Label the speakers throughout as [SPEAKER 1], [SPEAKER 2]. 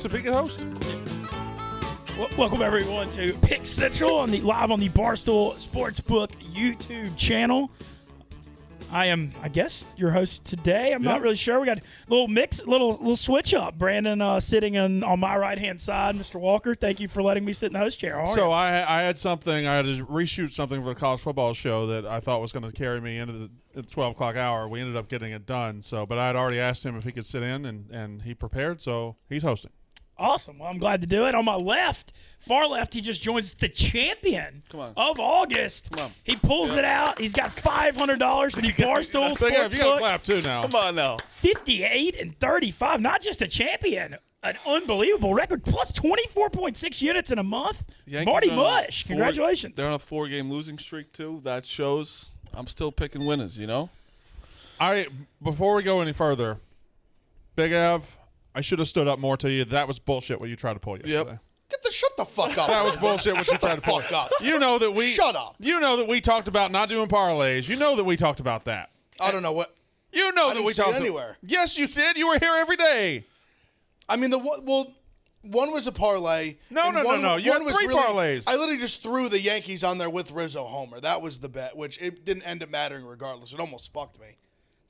[SPEAKER 1] asked if he could host.
[SPEAKER 2] Welcome everyone to Pick Central live on the Barstool Sportsbook YouTube channel. I am, I guess, your host today. I'm not really sure. We got a little mix, little switch up. Brandon sitting on my right hand side. Mr. Walker, thank you for letting me sit in the host chair.
[SPEAKER 1] So I had something. I had to reshoot something for the college football show that I thought was going to carry me into the 12 o'clock hour. We ended up getting it done. But I had already asked him if he could sit in, and he prepared. So he's hosting.
[SPEAKER 2] Awesome. Well, I'm glad to do it. On my left, far left, he just joins the champion of August.
[SPEAKER 3] Come on.
[SPEAKER 2] He pulls it out. He's got $500 for the Barstool Sports.
[SPEAKER 1] You got to clap too now.
[SPEAKER 3] Come on now.
[SPEAKER 2] 58-35. Not just a champion, an unbelievable record. Plus 24.6 units in a month.
[SPEAKER 3] Yankees
[SPEAKER 2] Marty Bush, congratulations.
[SPEAKER 3] They're on a 4-game losing streak too. That shows I'm still picking winners.
[SPEAKER 1] Before we go any further, Big Av, I should have stood up more to you. That was bullshit what you tried to pull yesterday.
[SPEAKER 3] Yep.
[SPEAKER 4] Shut the fuck up.
[SPEAKER 1] That was bullshit what you tried to pull.
[SPEAKER 4] Fuck up.
[SPEAKER 1] You know that we
[SPEAKER 4] Shut up.
[SPEAKER 1] You know that we talked about not doing parlays. You know that we talked about that.
[SPEAKER 4] I don't know what.
[SPEAKER 1] You know
[SPEAKER 4] I
[SPEAKER 1] that we
[SPEAKER 4] didn't see it
[SPEAKER 1] talked
[SPEAKER 4] anywhere.
[SPEAKER 1] Yes, you did. You were here every day.
[SPEAKER 4] I mean, one was a parlay.
[SPEAKER 1] No. You had three parlays.
[SPEAKER 4] I literally just threw the Yankees on there with Rizzo homer. That was the bet, which it didn't end up mattering regardless. It almost fucked me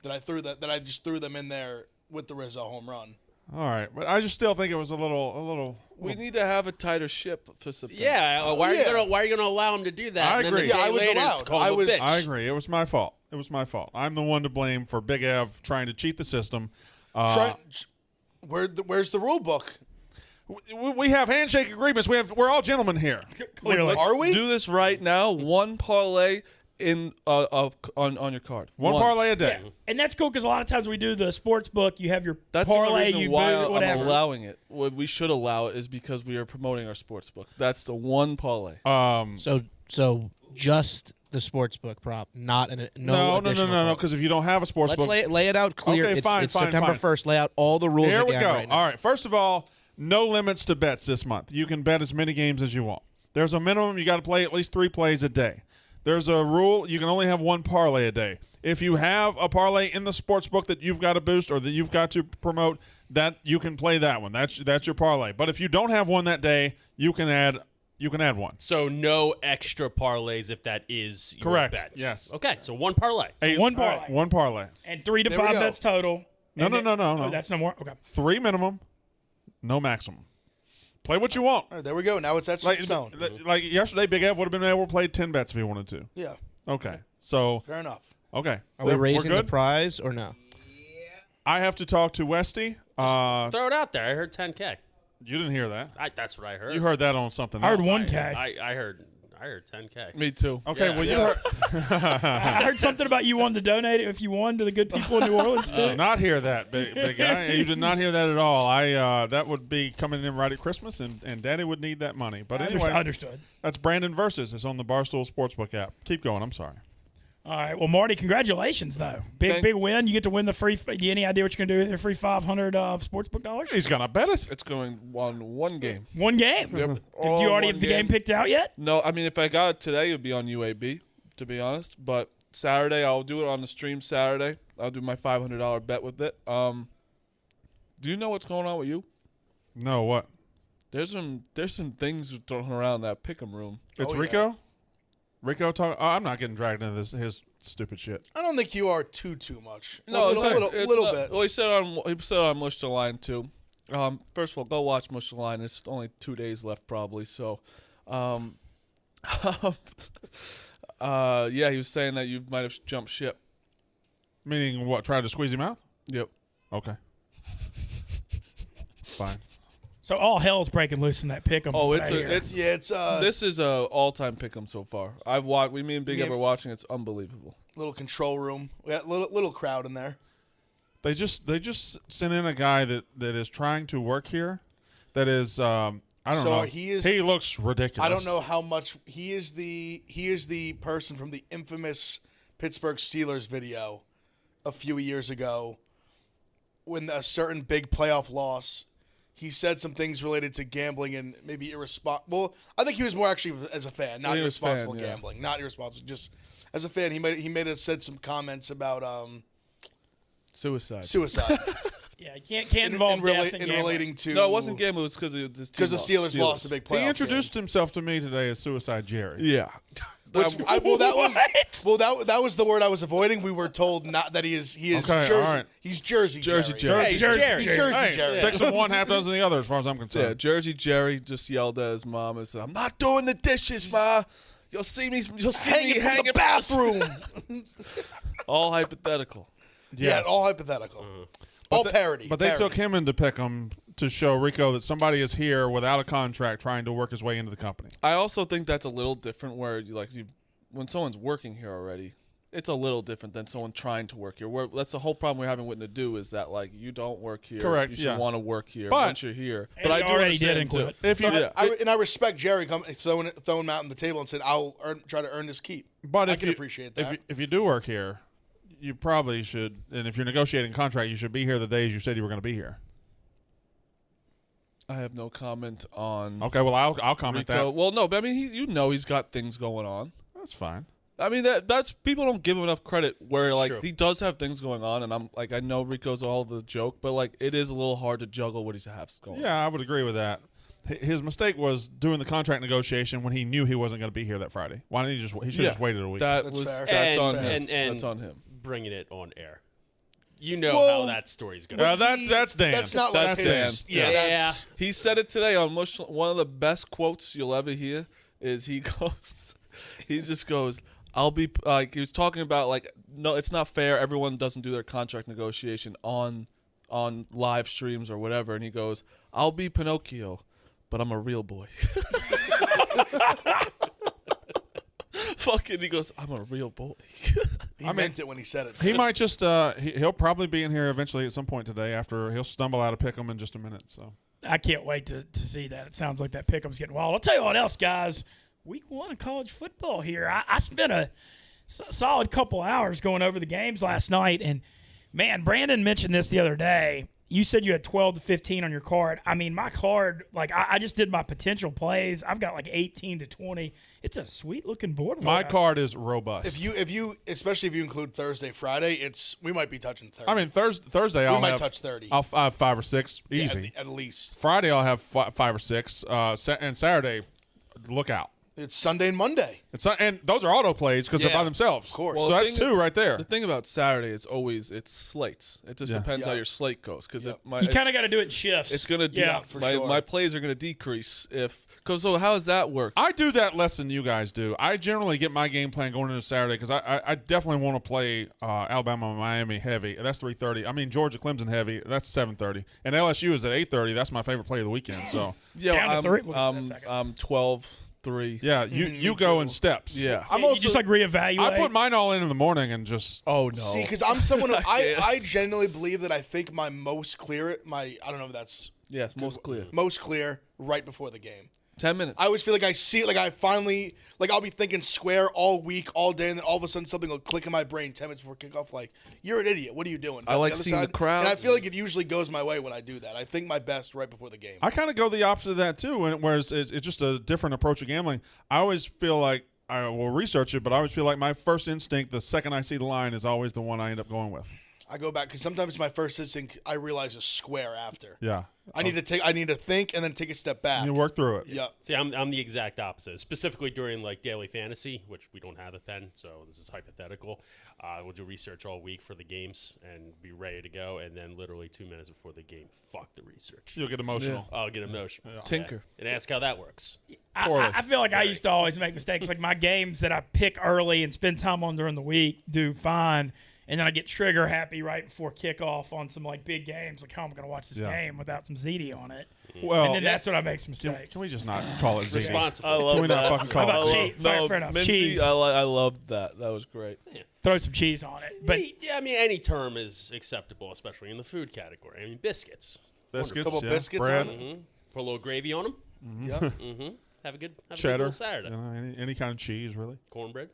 [SPEAKER 4] that I just threw them in there with the Rizzo home run.
[SPEAKER 1] All right, but I just still think it was a little.
[SPEAKER 3] We need to have a tighter ship for September.
[SPEAKER 5] Yeah, why are you going to allow him to do that?
[SPEAKER 1] I
[SPEAKER 5] And then
[SPEAKER 1] agree.
[SPEAKER 5] the day
[SPEAKER 4] Yeah, I was
[SPEAKER 5] later,
[SPEAKER 4] allowed.
[SPEAKER 5] it's called
[SPEAKER 4] I
[SPEAKER 5] a
[SPEAKER 4] was-
[SPEAKER 5] bitch.
[SPEAKER 1] I agree. It was my fault. I'm the one to blame for Big Av trying to cheat the system.
[SPEAKER 4] Where's the rule book?
[SPEAKER 1] We have handshake agreements. We're all gentlemen here.
[SPEAKER 2] Clearly.
[SPEAKER 4] Are we?
[SPEAKER 3] Do this right now. One parlay in on your card.
[SPEAKER 1] One parlay a day.
[SPEAKER 2] Yeah. And that's cool because a lot of times we do the sports book. You have your
[SPEAKER 3] That's the
[SPEAKER 2] parlay,
[SPEAKER 3] only reason
[SPEAKER 2] you
[SPEAKER 3] why
[SPEAKER 2] boot, whatever.
[SPEAKER 3] I'm allowing it. What we should allow it is because we are promoting our sports book. That's the one parlay.
[SPEAKER 6] So just the sportsbook prop, not no.
[SPEAKER 1] No. Because if you don't have a sports
[SPEAKER 6] Let's
[SPEAKER 1] book,
[SPEAKER 6] lay it out clear.
[SPEAKER 1] Okay,
[SPEAKER 6] it's
[SPEAKER 1] fine.
[SPEAKER 6] September 1st. Lay out all the rules
[SPEAKER 1] here we
[SPEAKER 6] again
[SPEAKER 1] go.
[SPEAKER 6] right now.
[SPEAKER 1] All right. First of all, no limits to bets this month. You can bet as many games as you want. There's a minimum. You got to play at least 3 plays a day. There's a rule. You can only have 1 parlay a day. If you have a parlay in the sports book that you've got to boost or that you've got to promote, that you can play that one. That's your parlay. But if you don't have one that day, you can add one.
[SPEAKER 5] So no extra parlays if that is your
[SPEAKER 1] Correct.
[SPEAKER 5] bet.
[SPEAKER 1] Yes.
[SPEAKER 5] Okay, so one parlay.
[SPEAKER 2] One parlay.
[SPEAKER 1] One parlay.
[SPEAKER 2] And 3 to
[SPEAKER 4] There we
[SPEAKER 2] 5
[SPEAKER 4] go.
[SPEAKER 2] bets total.
[SPEAKER 1] No.
[SPEAKER 2] Oh, that's no more? Okay.
[SPEAKER 1] 3 minimum, no maximum. Play what you want.
[SPEAKER 4] All right, there we go. Now it's etched in stone.
[SPEAKER 1] Like yesterday, Big F would have been able to play 10 bets if he wanted to.
[SPEAKER 4] Yeah,
[SPEAKER 1] Okay. So,
[SPEAKER 4] fair enough.
[SPEAKER 1] okay.
[SPEAKER 6] Are we
[SPEAKER 1] We're
[SPEAKER 6] raising the
[SPEAKER 1] good?
[SPEAKER 6] prize or no?
[SPEAKER 1] I have to talk to Westy.
[SPEAKER 5] Throw it out there. I heard 10K.
[SPEAKER 1] You didn't hear that.
[SPEAKER 5] That's what I heard.
[SPEAKER 1] You heard that on something
[SPEAKER 2] I heard
[SPEAKER 1] else.
[SPEAKER 2] 1K.
[SPEAKER 5] I heard 10K.
[SPEAKER 3] Me too.
[SPEAKER 1] Okay,
[SPEAKER 5] Yeah.
[SPEAKER 1] well, you
[SPEAKER 4] Yeah.
[SPEAKER 1] heard.
[SPEAKER 2] I heard something about you wanted to donate it if you won to the good people in New Orleans, too.
[SPEAKER 1] Did not hear that, big guy. You did not hear that at all. That would be coming in right at Christmas, and Daddy would need that money. But anyway,
[SPEAKER 2] Understood.
[SPEAKER 1] that's Brandon Versus. It's on the Barstool Sportsbook app. Keep going. I'm sorry.
[SPEAKER 2] All right. Well, Marty, congratulations, though. Big win. You get to win the free. Do you any idea what you're going to do with your free $500 sportsbook dollars?
[SPEAKER 1] He's gonna bet it.
[SPEAKER 3] It's going on one game.
[SPEAKER 2] One game.
[SPEAKER 3] Yep.
[SPEAKER 2] Do you already have the game picked out yet?
[SPEAKER 3] No, I mean if I got it today, it would be on UAB. To be honest, but Saturday I'll do it on the stream. Saturday I'll do my $500 bet with it. Do you know what's going on with you?
[SPEAKER 1] No, what?
[SPEAKER 3] There's some things thrown around that pick'em room.
[SPEAKER 1] It's
[SPEAKER 4] Oh, yeah.
[SPEAKER 1] Rico. Rico talk. I'm not getting dragged into his stupid shit.
[SPEAKER 4] I don't think you are too much.
[SPEAKER 3] No,
[SPEAKER 4] a
[SPEAKER 3] it's
[SPEAKER 4] little
[SPEAKER 3] not-
[SPEAKER 4] bit.
[SPEAKER 3] Well, he said on Mush the Line too. First of all, go watch Mush the Line. It's only 2 days left probably. So, yeah, he was saying that you might have jumped ship.
[SPEAKER 1] Meaning what? Tried to squeeze him out?
[SPEAKER 3] Yep.
[SPEAKER 1] Okay. Fine.
[SPEAKER 2] So all hell's breaking loose in that pick 'em.
[SPEAKER 3] Oh,
[SPEAKER 4] Yeah, it's
[SPEAKER 3] this is a all-time pick'em so far. I've watched. Me and Big
[SPEAKER 4] Yeah.
[SPEAKER 3] Ev are watching. It's unbelievable.
[SPEAKER 4] little control room. We got little crowd in there.
[SPEAKER 1] They just sent in a guy that is trying to work here. That is I don't know. He looks ridiculous.
[SPEAKER 4] I don't know how much he is the person from the infamous Pittsburgh Steelers video a few years ago when a certain big playoff loss. He said some things related to gambling and maybe irresponsible. Well, I think he was more actually as a fan, not
[SPEAKER 3] He was
[SPEAKER 4] irresponsible
[SPEAKER 3] fan, yeah.
[SPEAKER 4] gambling, not irresponsible. Just as a fan, he said some comments about
[SPEAKER 3] Suicide.
[SPEAKER 4] suicide.
[SPEAKER 2] Yeah, you can't involve death in
[SPEAKER 4] in
[SPEAKER 2] gambling.
[SPEAKER 4] relating to.
[SPEAKER 3] No, it wasn't gambling. It was because
[SPEAKER 4] because the Steelers lost a big playoff
[SPEAKER 1] He introduced
[SPEAKER 4] game.
[SPEAKER 1] himself to me today as Suicide Jerry.
[SPEAKER 3] Yeah.
[SPEAKER 4] That
[SPEAKER 2] What?
[SPEAKER 4] that was the word I was avoiding. We were told not that he is
[SPEAKER 1] Okay,
[SPEAKER 4] Jersey.
[SPEAKER 1] all right.
[SPEAKER 4] He's Jersey
[SPEAKER 3] Jersey
[SPEAKER 4] Jerry.
[SPEAKER 3] Jerry.
[SPEAKER 5] Hey, Jerry.
[SPEAKER 4] He's Jersey
[SPEAKER 1] Hey,
[SPEAKER 4] Jerry.
[SPEAKER 1] 6 of one, half dozen of the other, as far as I'm
[SPEAKER 3] Yeah,
[SPEAKER 1] concerned.
[SPEAKER 3] Jersey Jerry just yelled at his mom and said, "I'm not doing the dishes, Ma. You'll see me
[SPEAKER 4] Hanging from
[SPEAKER 3] hanging
[SPEAKER 4] the bathroom.
[SPEAKER 3] All hypothetical."
[SPEAKER 4] Yeah, all hypothetical. All parody.
[SPEAKER 1] But they
[SPEAKER 4] parody.
[SPEAKER 1] took him into Pick'em to show Rico that somebody is here without a contract trying to work his way into the company.
[SPEAKER 3] I also think that's a little different where when someone's working here already, it's a little different than someone trying to work here. That's the whole problem we're having with Nadu is that like you don't work here.
[SPEAKER 1] Correct,
[SPEAKER 3] You should
[SPEAKER 1] yeah.
[SPEAKER 3] want to work here
[SPEAKER 1] But-
[SPEAKER 3] once you're here.
[SPEAKER 2] And
[SPEAKER 3] But
[SPEAKER 2] he
[SPEAKER 3] I do
[SPEAKER 2] already did
[SPEAKER 3] understand too.
[SPEAKER 2] quit.
[SPEAKER 1] If you,
[SPEAKER 3] Yeah.
[SPEAKER 4] I respect Jerry throwing him out on the table and said, "I'll try to earn this keep."
[SPEAKER 1] but
[SPEAKER 4] I
[SPEAKER 1] if
[SPEAKER 4] can
[SPEAKER 1] you
[SPEAKER 4] appreciate that.
[SPEAKER 1] if you do work here, you probably should. And if you're negotiating a contract, you should be here the days you said you were going to be here.
[SPEAKER 3] I have no comment on
[SPEAKER 1] Okay, well I'll comment
[SPEAKER 3] Rico.
[SPEAKER 1] that.
[SPEAKER 3] Well, no, but I mean, he's got things going on.
[SPEAKER 1] That's fine.
[SPEAKER 3] I mean, that's people don't give him enough credit where like
[SPEAKER 5] True.
[SPEAKER 3] he does have things going on, and I'm like I know Rico's all of the joke, but like it is a little hard to juggle what he has going on.
[SPEAKER 1] Yeah, I would agree with that. His mistake was doing the contract negotiation when he knew he wasn't going to be here that Friday. Why didn't he just? He should have just waited a week.
[SPEAKER 3] That's
[SPEAKER 4] fair.
[SPEAKER 3] That's on
[SPEAKER 5] And-
[SPEAKER 3] him.
[SPEAKER 5] and-
[SPEAKER 3] That's on him.
[SPEAKER 5] Bringing it on air. You know
[SPEAKER 4] Well,
[SPEAKER 5] how that story's going.
[SPEAKER 1] Well, that's Dan.
[SPEAKER 4] That's not
[SPEAKER 3] That's
[SPEAKER 4] like his.
[SPEAKER 3] Dan.
[SPEAKER 4] Yeah,
[SPEAKER 5] Yeah.
[SPEAKER 4] that's.
[SPEAKER 3] He said it today on one of the best quotes you'll ever hear is he just goes, I'll be like he was talking about like no, it's not fair. Everyone doesn't do their contract negotiation on live streams or whatever, and he goes, I'll be Pinocchio, but I'm a real boy. Fucking, he goes, I'm a real boy.
[SPEAKER 4] He meant it when he said it.
[SPEAKER 1] He might just he'll probably be in here eventually at some point today after he'll stumble out of Pick'em in just a minute. So
[SPEAKER 2] I can't wait to see that. It sounds like that Pick'em's getting wild. I'll tell you what else, guys. Week 1 of college football here. I spent a solid couple hours going over the games last night, and man, Brandon mentioned this the other day. You said you had 12 to 15 on your card. I mean, my card, like I just did my potential plays. I've got like 18 to 20. It's a sweet looking board.
[SPEAKER 1] my card is robust.
[SPEAKER 4] If you, especially if you include Thursday, Friday, we might be touching 30.
[SPEAKER 1] I mean Thursday I'll
[SPEAKER 4] might
[SPEAKER 1] have,
[SPEAKER 4] touch 30.
[SPEAKER 1] I'll have 5 or 6
[SPEAKER 4] Yeah,
[SPEAKER 1] easy.
[SPEAKER 4] at least.
[SPEAKER 1] Friday I'll have 5 or 6. And Saturday, look out.
[SPEAKER 4] It's Sunday and Monday.
[SPEAKER 1] And those are auto plays because they're
[SPEAKER 4] Yeah,
[SPEAKER 1] by themselves.
[SPEAKER 4] of course.
[SPEAKER 1] So
[SPEAKER 3] Well,
[SPEAKER 1] that's
[SPEAKER 3] the thing-
[SPEAKER 1] 2 right there.
[SPEAKER 3] The thing about Saturday is always it's slates. It just
[SPEAKER 1] Yeah.
[SPEAKER 3] depends how
[SPEAKER 4] Yeah.
[SPEAKER 3] your slate goes because
[SPEAKER 2] You kind of got to do it in shifts.
[SPEAKER 3] it's gonna
[SPEAKER 4] for
[SPEAKER 3] my
[SPEAKER 4] sure.
[SPEAKER 3] my plays are gonna decrease so how does that work?
[SPEAKER 1] I do that less than you guys do. I generally get my game plan going into Saturday because I definitely want to play Alabama and Miami heavy. That's 3:30. I mean Georgia-Clemson heavy. That's 7:30. And LSU is at 8:30. That's my favorite play of the weekend. So
[SPEAKER 3] Yeah,
[SPEAKER 2] Down to
[SPEAKER 3] I'm,
[SPEAKER 2] 3. We'll get to that
[SPEAKER 3] I'm,
[SPEAKER 2] second.
[SPEAKER 3] I'm 12-3.
[SPEAKER 1] yeah, you go in steps.
[SPEAKER 3] Yeah.
[SPEAKER 4] I'm
[SPEAKER 2] you
[SPEAKER 4] also
[SPEAKER 2] just like reevaluate.
[SPEAKER 1] I put mine all in the morning and just
[SPEAKER 3] Oh no.
[SPEAKER 4] see because I'm someone who
[SPEAKER 3] can't.
[SPEAKER 4] I genuinely believe that I think my most clear I don't know if that's
[SPEAKER 3] Yes, most clear.
[SPEAKER 4] most clear right before the game.
[SPEAKER 3] 10 minutes.
[SPEAKER 4] I always feel like I see it, like I finally, like I'll be thinking square all week, all day, and then all of a sudden something will click in my brain 10 minutes before kickoff. Like, you're an idiot. What are you doing?
[SPEAKER 3] I
[SPEAKER 4] On
[SPEAKER 3] like
[SPEAKER 4] other
[SPEAKER 3] seeing the
[SPEAKER 4] side.
[SPEAKER 3] crowd.
[SPEAKER 4] And I feel like it usually goes my way when I do that. I think my best right before the game.
[SPEAKER 1] I kind of go the opposite of that too. Whereas it's just a different approach to gambling. I always feel like I will research it, but I always feel like my first instinct, the second I see the line, is always the one I end up going with.
[SPEAKER 4] I go back because sometimes my first instinct I realize is square after.
[SPEAKER 1] Yeah,
[SPEAKER 4] I need to think and then take a step back.
[SPEAKER 1] you work through it.
[SPEAKER 4] Yeah.
[SPEAKER 5] See, I'm the exact opposite. Specifically during like daily fantasy, which we don't have a pen, so this is hypothetical. We'll do research all week for the games and be ready to go, and then literally 2 minutes before the game, fuck the research.
[SPEAKER 1] You'll get emotional.
[SPEAKER 5] I'll get emotional.
[SPEAKER 3] Tinker.
[SPEAKER 5] And ask how that works.
[SPEAKER 2] I feel like I used to always make mistakes. Like my games that I pick early and spend time on during the week do fine. And then I get trigger happy right before kickoff on some like big games. Like, how am I going to watch this
[SPEAKER 1] Yeah.
[SPEAKER 2] game without some ZD on it?
[SPEAKER 1] Well,
[SPEAKER 2] And then that's when I make some mistakes.
[SPEAKER 1] can we just not call it Z?
[SPEAKER 5] Responsible.
[SPEAKER 1] Can we not fucking call
[SPEAKER 2] How about
[SPEAKER 1] it Z?
[SPEAKER 2] cheese? Fair enough.
[SPEAKER 3] Mincy,
[SPEAKER 2] Cheese.
[SPEAKER 3] I loved that. That was great.
[SPEAKER 2] Throw some cheese on it. But
[SPEAKER 5] Yeah, I mean, any term is acceptable, especially in the food category. I mean, biscuits.
[SPEAKER 1] Biscuits,
[SPEAKER 4] Couple
[SPEAKER 1] yeah.
[SPEAKER 4] biscuits
[SPEAKER 1] bread,
[SPEAKER 4] on it.
[SPEAKER 5] Put a little gravy on them.
[SPEAKER 4] Yeah.
[SPEAKER 5] Have a good
[SPEAKER 1] cheddar,
[SPEAKER 5] little Saturday.
[SPEAKER 1] you know, any kind of cheese, really.
[SPEAKER 5] Cornbread.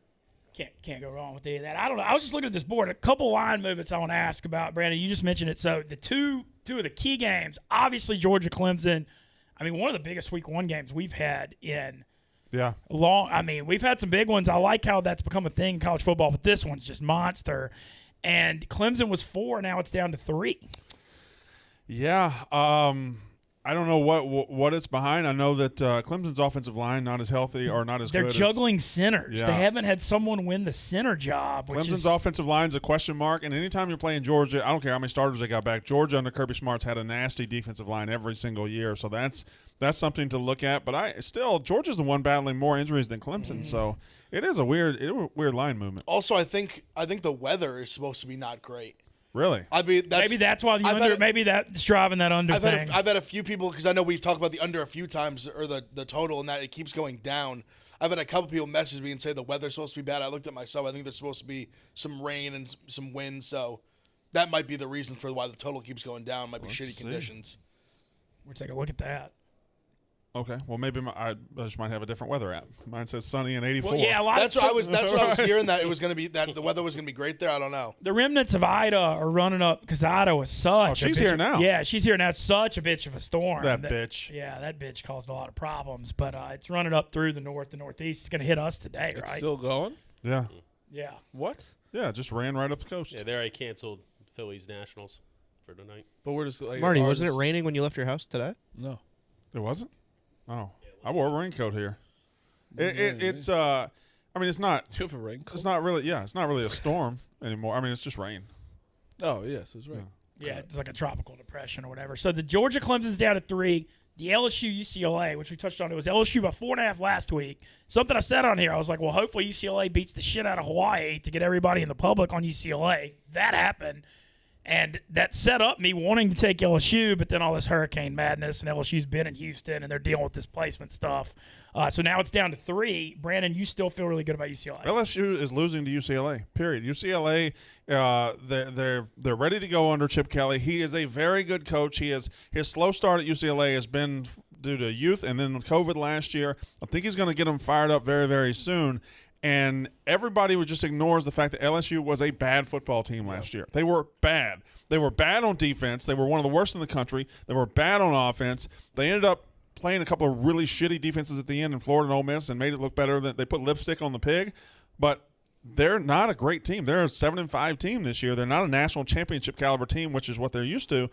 [SPEAKER 2] can't go wrong with any of that. I don't know. I was just looking at this board. A couple line movements I want to ask about, Brandon. You just mentioned it. So the two of the key games, obviously Georgia-Clemson. I mean, one of the biggest Week 1 games we've had in
[SPEAKER 1] Yeah.
[SPEAKER 2] long. I mean, we've had some big ones. I like how that's become a thing in college football, but this one's just monster. And Clemson was 4, now it's down to 3.
[SPEAKER 1] Yeah. I don't know what it's behind. I know that Clemson's offensive line not as healthy or not as
[SPEAKER 2] They're
[SPEAKER 1] good.
[SPEAKER 2] juggling centers.
[SPEAKER 1] Yeah.
[SPEAKER 2] They haven't had someone win the center job. Which
[SPEAKER 1] Clemson's
[SPEAKER 2] is,
[SPEAKER 1] offensive line's a question mark, and anytime you're playing Georgia, I don't care how many starters they got back. Georgia under Kirby Smart's had a nasty defensive line every single year, so that's something to look at. But Georgia's the one battling more injuries than Clemson, so it is a weird line movement.
[SPEAKER 4] Also, I think the weather is supposed to be not great.
[SPEAKER 1] Really?
[SPEAKER 4] Maybe
[SPEAKER 2] that's why the under. Maybe that's driving that under thing.
[SPEAKER 4] I've had a few people, because I know we've talked about the under a few times, or the total, and that it keeps going down. I've had a couple people message me and say the weather's supposed to be bad. I looked at myself. I think there's supposed to be some rain and some wind, so that might be the reason for why the total keeps going down. Might be shitty conditions.
[SPEAKER 2] We'll take a look at that.
[SPEAKER 1] Okay. Well, maybe I just might have a different weather app. Mine says sunny and 84.
[SPEAKER 2] Well, yeah,
[SPEAKER 4] That's what I was hearing, that it was going to be, that the weather was going to be great there. I don't know.
[SPEAKER 2] The remnants of Ida are running up because Ida was such.
[SPEAKER 1] Oh, she's here now.
[SPEAKER 2] Yeah, she's here now. Such a bitch of a storm.
[SPEAKER 1] That bitch.
[SPEAKER 2] Yeah, that bitch caused a lot of problems. But it's running up through the north, the northeast. It's going to hit us today,
[SPEAKER 3] It's
[SPEAKER 2] right?
[SPEAKER 3] still going?
[SPEAKER 1] Yeah.
[SPEAKER 2] Yeah.
[SPEAKER 3] What?
[SPEAKER 1] Yeah, it just ran right up the coast.
[SPEAKER 5] Yeah, they already canceled Phillies Nationals for tonight.
[SPEAKER 3] But we're just like
[SPEAKER 6] Marty, wasn't it raining when you left your house today?
[SPEAKER 3] No.
[SPEAKER 1] It wasn't? Oh. I wore a raincoat here. It's I mean, it's not.
[SPEAKER 3] Do you have a raincoat?
[SPEAKER 1] It's not really. Yeah, it's not really a storm anymore. I mean, it's just rain.
[SPEAKER 3] Oh, yes, it's right.
[SPEAKER 2] Yeah, it's like a tropical depression or whatever. So the Georgia-Clemson's down to 3. The LSU-UCLA, which we touched on, it was LSU by 4.5 last week. Something I said on here, I was like, well, hopefully UCLA beats the shit out of Hawaii to get everybody in the public on UCLA. That happened. And that set up me wanting to take LSU, but then all this hurricane madness, and LSU's been in Houston, and they're dealing with this placement stuff. So now it's down to 3. Brandon, you still feel really good about UCLA?
[SPEAKER 1] LSU is losing to UCLA. Period. UCLA, they're ready to go under Chip Kelly. He is a very good coach. His slow start at UCLA has been due to youth and then COVID last year. I think he's going to get them fired up very, very soon. And everybody just ignores the fact that LSU was a bad football team last year. They were bad. They were bad on defense. They were one of the worst in the country. They were bad on offense. They ended up playing a couple of really shitty defenses at the end in Florida and Ole Miss and made it look better. They put lipstick on the pig. But they're not a great team. They're a 7-5 team this year. They're not a national championship caliber team, which is what they're used to.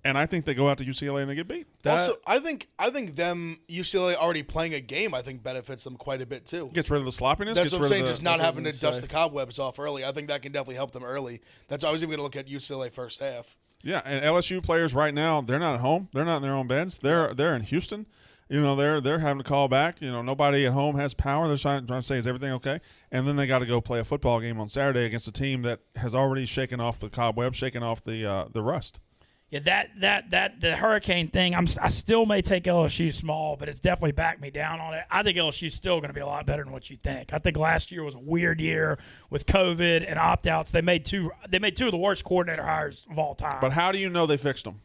[SPEAKER 1] And I think they go out to UCLA and they get beat.
[SPEAKER 4] Also, I think them UCLA already playing a game, I think benefits them quite a bit too.
[SPEAKER 1] Gets rid of the sloppiness.
[SPEAKER 4] That's
[SPEAKER 1] gets
[SPEAKER 4] what I'm
[SPEAKER 1] rid
[SPEAKER 4] saying.
[SPEAKER 1] of
[SPEAKER 4] Just not having to
[SPEAKER 3] say.
[SPEAKER 4] dust the cobwebs off early. I think that can definitely help them early. That's why I was even going to look at UCLA first half.
[SPEAKER 1] Yeah, and LSU players right now, they're not at home. They're not in their own beds. They're in Houston. You know, they're having to call back. You know, nobody at home has power. They're trying to say, is everything okay? And then they got to go play a football game on Saturday against a team that has already shaken off the cobwebs, shaken off the rust.
[SPEAKER 2] Yeah, the hurricane thing, I still may take LSU small, but it's definitely backed me down on it. I think LSU's still going to be a lot better than what you think. I think last year was a weird year with COVID and opt-outs. They made two of the worst coordinator hires of all time.
[SPEAKER 1] But how do you know they fixed them?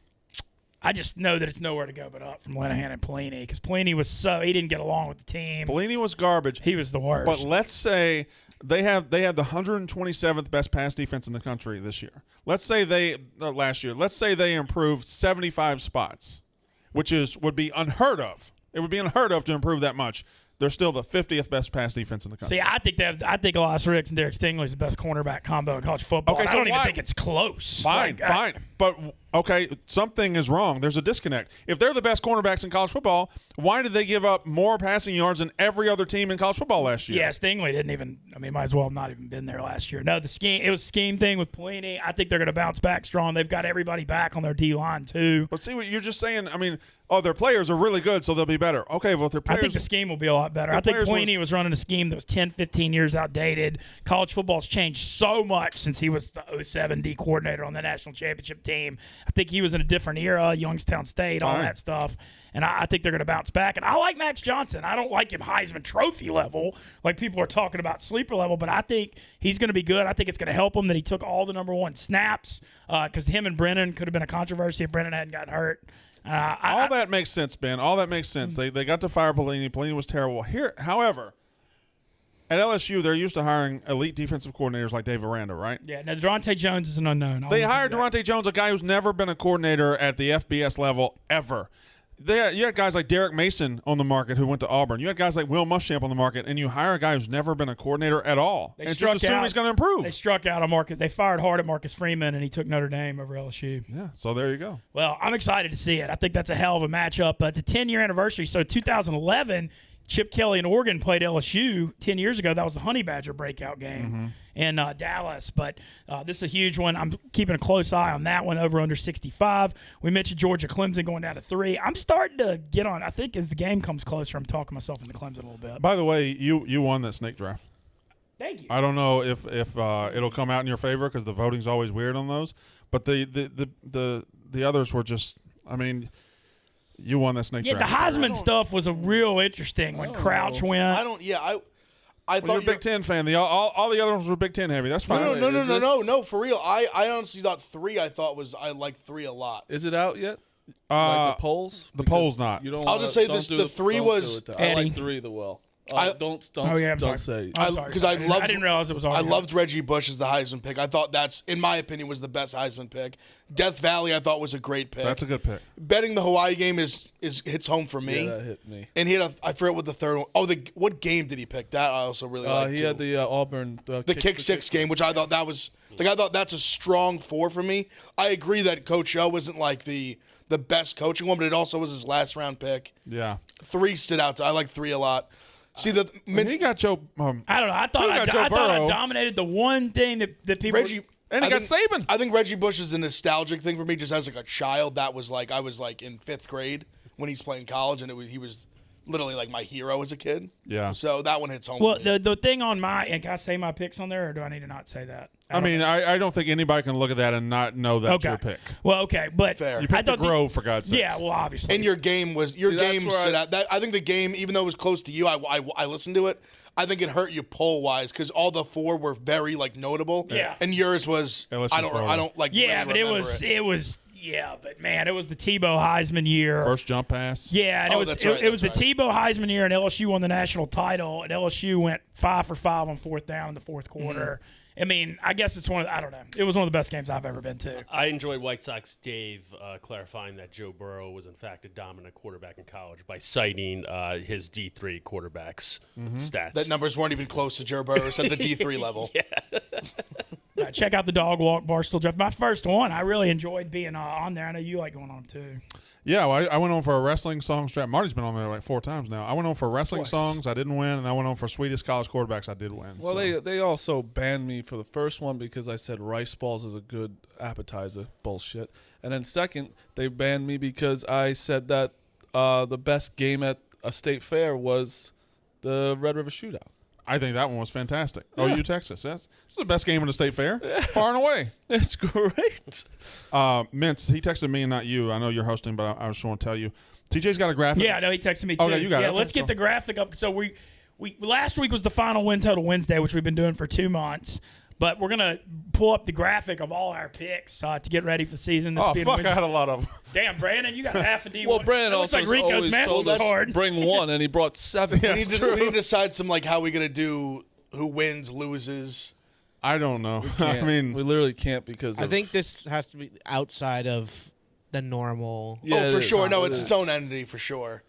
[SPEAKER 2] I just know that it's nowhere to go but up from Linehan and Pelini, because Pelini he didn't get along with the team.
[SPEAKER 1] Pelini was garbage.
[SPEAKER 2] He was the worst.
[SPEAKER 1] But let's say they had the 127th best pass defense in the country this year. Let's say last year. Let's say they improved 75 spots, which would be unheard of. It would be unheard of to improve that much. They're still the 50th best pass defense in the country.
[SPEAKER 2] See, I think Elias Ricks and Derek Stingley is the best cornerback combo in college football.
[SPEAKER 1] Okay,
[SPEAKER 2] I
[SPEAKER 1] so
[SPEAKER 2] don't even
[SPEAKER 1] why-
[SPEAKER 2] think it's close.
[SPEAKER 1] Fine. But, okay, something is wrong. There's a disconnect. If they're the best cornerbacks in college football, why did they give up more passing yards than every other team in college football last year?
[SPEAKER 2] Yeah, Stingley didn't even – might as well have not even been there last year. No, it was a scheme thing with Pelini. I think they're going to bounce back strong. They've got everybody back on their D-line too.
[SPEAKER 1] But see what you're just saying. Their players are really good, so they'll be better. Okay, well, if their players –
[SPEAKER 2] I think the scheme will be a lot better. I think Pelini was running a scheme that was 10, 15 years outdated. College football's changed so much since he was the 07 D coordinator on the national championship team. I think he was in a different era, Youngstown State, all that stuff. And I think they're going to bounce back. And I like Max Johnson. I don't like him Heisman Trophy level, like people are talking about sleeper level, but I think he's going to be good. I think it's going to help him that he took all the number 1 snaps, because him and Brennan could have been a controversy if Brennan hadn't gotten hurt.
[SPEAKER 1] All that makes sense, Ben. All that makes sense. They got to fire Pelini. Pelini was terrible. Here, however, at LSU, they're used to hiring elite defensive coordinators like Dave Aranda, right?
[SPEAKER 2] Yeah, now Durante Jones is an unknown.
[SPEAKER 1] They hired Durante Jones, a guy who's never been a coordinator at the FBS level ever. You had guys like Derek Mason on the market who went to Auburn. You had guys like Will Muschamp on the market, and you hire a guy who's never been a coordinator at all. And just assume he's going to improve.
[SPEAKER 2] They struck out a market. They fired hard at Marcus Freeman, and he took Notre Dame over LSU.
[SPEAKER 1] Yeah, so there you go.
[SPEAKER 2] Well, I'm excited to see it. I think that's a hell of a matchup. It's a 10-year anniversary. So 2011, Chip Kelly and Oregon played LSU 10 years ago. That was the Honey Badger breakout game in Dallas. But this is a huge one. I'm keeping a close eye on that one, over under 65. We mentioned Georgia-Clemson going down to 3. I'm starting to get on. I think as the game comes closer, I'm talking myself into Clemson a little bit.
[SPEAKER 1] By the way, you won that snake draft.
[SPEAKER 2] Thank you.
[SPEAKER 1] I don't know if it'll come out in your favor because the voting's always weird on those. But the others were just, I mean, you won that snake draft.
[SPEAKER 2] Yeah, the Heisman stuff was a real interesting when Crouch went.
[SPEAKER 4] I don't. Yeah, I thought
[SPEAKER 1] you're a Big Ten fan. All the other ones were Big Ten heavy. That's fine.
[SPEAKER 4] No, for real. I honestly thought 3. I liked 3 a lot.
[SPEAKER 3] Is it out yet? Like the polls?
[SPEAKER 1] The polls not.
[SPEAKER 3] You don't.
[SPEAKER 4] I'll just say this: the 3 was.
[SPEAKER 3] I like 3 the well. Don't say.
[SPEAKER 4] Because I loved.
[SPEAKER 2] I didn't realize it was.
[SPEAKER 4] I loved Reggie Bush as the Heisman pick. I thought that's, in my opinion, was the best Heisman pick. Death Valley, I thought was a great pick.
[SPEAKER 1] That's a good pick.
[SPEAKER 4] Betting the Hawaii game hits home for me.
[SPEAKER 3] Yeah, that hit me.
[SPEAKER 4] And he had I forget what the third one. Oh, what game did he pick? That I also really liked.
[SPEAKER 3] He had the Auburn
[SPEAKER 4] the kick six game, which I thought that was I thought that's a strong 4 for me. I agree that Coach O wasn't like the best coaching one, but it also was his last round pick.
[SPEAKER 1] Yeah.
[SPEAKER 4] 3 stood out. I like 3 a lot. See
[SPEAKER 1] he got Joe.
[SPEAKER 2] I don't know. I thought I dominated the one thing that people.
[SPEAKER 4] Reggie.
[SPEAKER 1] And he got Saban.
[SPEAKER 4] I think Reggie Bush is a nostalgic thing for me. Just as like a child, that was like I was like in 5th grade when he's playing college, and he was literally like my hero as a kid.
[SPEAKER 1] Yeah.
[SPEAKER 4] So that one hits home.
[SPEAKER 2] Well, the thing on and can I say my picks on there, or do I need to not say that?
[SPEAKER 1] I mean, I don't think anybody can look at that and not know that's your pick.
[SPEAKER 2] Well, okay, but
[SPEAKER 4] fair.
[SPEAKER 1] You picked the Grove, for God's sake.
[SPEAKER 2] Yeah, well, obviously.
[SPEAKER 4] And your game stood out. I think the game, even though it was close to you, I listened to it. I think it hurt you poll wise because all the 4 were very like notable.
[SPEAKER 2] Yeah.
[SPEAKER 4] And yours was
[SPEAKER 1] LSU
[SPEAKER 4] I don't like.
[SPEAKER 2] Yeah,
[SPEAKER 4] really
[SPEAKER 2] but it was. Yeah, but man, it was the Tebow Heisman year.
[SPEAKER 1] First jump pass.
[SPEAKER 2] Yeah, and it was the Tebow Heisman year, and LSU won the national title, and LSU went 5 for 5 on 4th down in the 4th quarter. I mean, I guess it's I don't know. It was one of the best games I've ever been to.
[SPEAKER 5] I enjoyed White Sox Dave clarifying that Joe Burrow was in fact a dominant quarterback in college by citing his D3 quarterbacks stats.
[SPEAKER 4] That numbers weren't even close to Joe Burrow's at the D3 level.
[SPEAKER 2] Yeah. Check out the Dog Walk Barstool Jeff. My first one. I really enjoyed being on there. I know you like going on too.
[SPEAKER 1] Yeah, well, I went on for a wrestling song strap. Marty's been on there like 4 times now. I went on for wrestling songs. I didn't win, and I went on for sweetest college quarterbacks. I did win.
[SPEAKER 3] Well,
[SPEAKER 1] so.
[SPEAKER 3] they also banned me for the first one because I said rice balls is a good appetizer. Bullshit. And then second, they banned me because I said that the best game at a state fair was the Red River Shootout.
[SPEAKER 1] I think that one was fantastic. Yeah. OU, Texas. It's the best game in the state fair, far and away.
[SPEAKER 3] It's great.
[SPEAKER 1] Mintz, he texted me and not you. I know you're hosting, but I just want to tell you. TJ's got a graphic.
[SPEAKER 2] Yeah, I know he texted me too.
[SPEAKER 1] Okay, you got it.
[SPEAKER 2] Yeah, let's get the graphic up. So we last week was the final win total Wednesday, which we've been doing for 2 months. But we're going to pull up the graphic of all our picks to get ready for the season.
[SPEAKER 1] I had a lot of them.
[SPEAKER 2] Damn, Brandon, you got half a D1.
[SPEAKER 3] Well, Brandon also
[SPEAKER 2] like Rico's
[SPEAKER 3] always told us
[SPEAKER 2] card.
[SPEAKER 3] bring 1, and he brought 7.
[SPEAKER 4] We need to decide some like how we're going to do who wins, loses.
[SPEAKER 1] I don't know. I mean,
[SPEAKER 3] we literally can't because
[SPEAKER 6] I think this has to be outside of the normal.
[SPEAKER 3] Yeah,
[SPEAKER 4] for sure. No, it's its own entity for sure.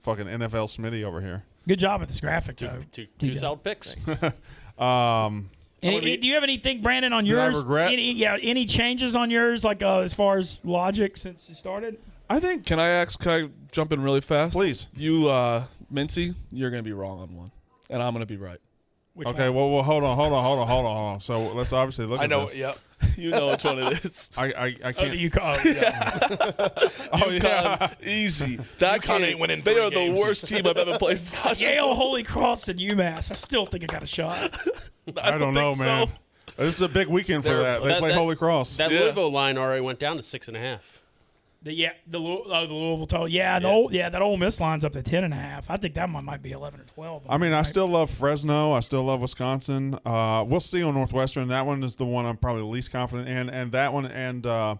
[SPEAKER 1] fucking NFL Smitty over here.
[SPEAKER 2] Good job with this graphic, though.
[SPEAKER 5] Two solid picks.
[SPEAKER 2] Do you have anything, Brandon, on yours?
[SPEAKER 1] I regret?
[SPEAKER 2] Any changes on yours, like as far as logic since you started?
[SPEAKER 1] I think.
[SPEAKER 3] Can I jump in really fast?
[SPEAKER 1] Please.
[SPEAKER 3] You, Mincy, you're going to be wrong on one, and I'm going to be right.
[SPEAKER 1] Okay, well, hold on. So let's obviously look at this.
[SPEAKER 4] I know, yep.
[SPEAKER 3] You know which one it is.
[SPEAKER 1] I can't.
[SPEAKER 3] UConn, easy. That
[SPEAKER 4] UConn
[SPEAKER 3] game,
[SPEAKER 4] ain't winning
[SPEAKER 3] they
[SPEAKER 4] 3
[SPEAKER 3] are
[SPEAKER 4] games.
[SPEAKER 3] the worst team I've ever played.
[SPEAKER 2] Yale, Holy Cross, and UMass. I still think I got a shot.
[SPEAKER 1] I don't know,
[SPEAKER 3] think
[SPEAKER 1] man.
[SPEAKER 3] so.
[SPEAKER 1] This is a big weekend for that. They play Holy Cross.
[SPEAKER 5] That Louisville line already went down to 6.5.
[SPEAKER 2] The Louisville total. That Ole Miss line's up to 10.5. I think that one might be 11 or 12.
[SPEAKER 1] I mean, I still love Fresno. I still love Wisconsin. We'll see on Northwestern. That one is the one I'm probably least confident in. And that one and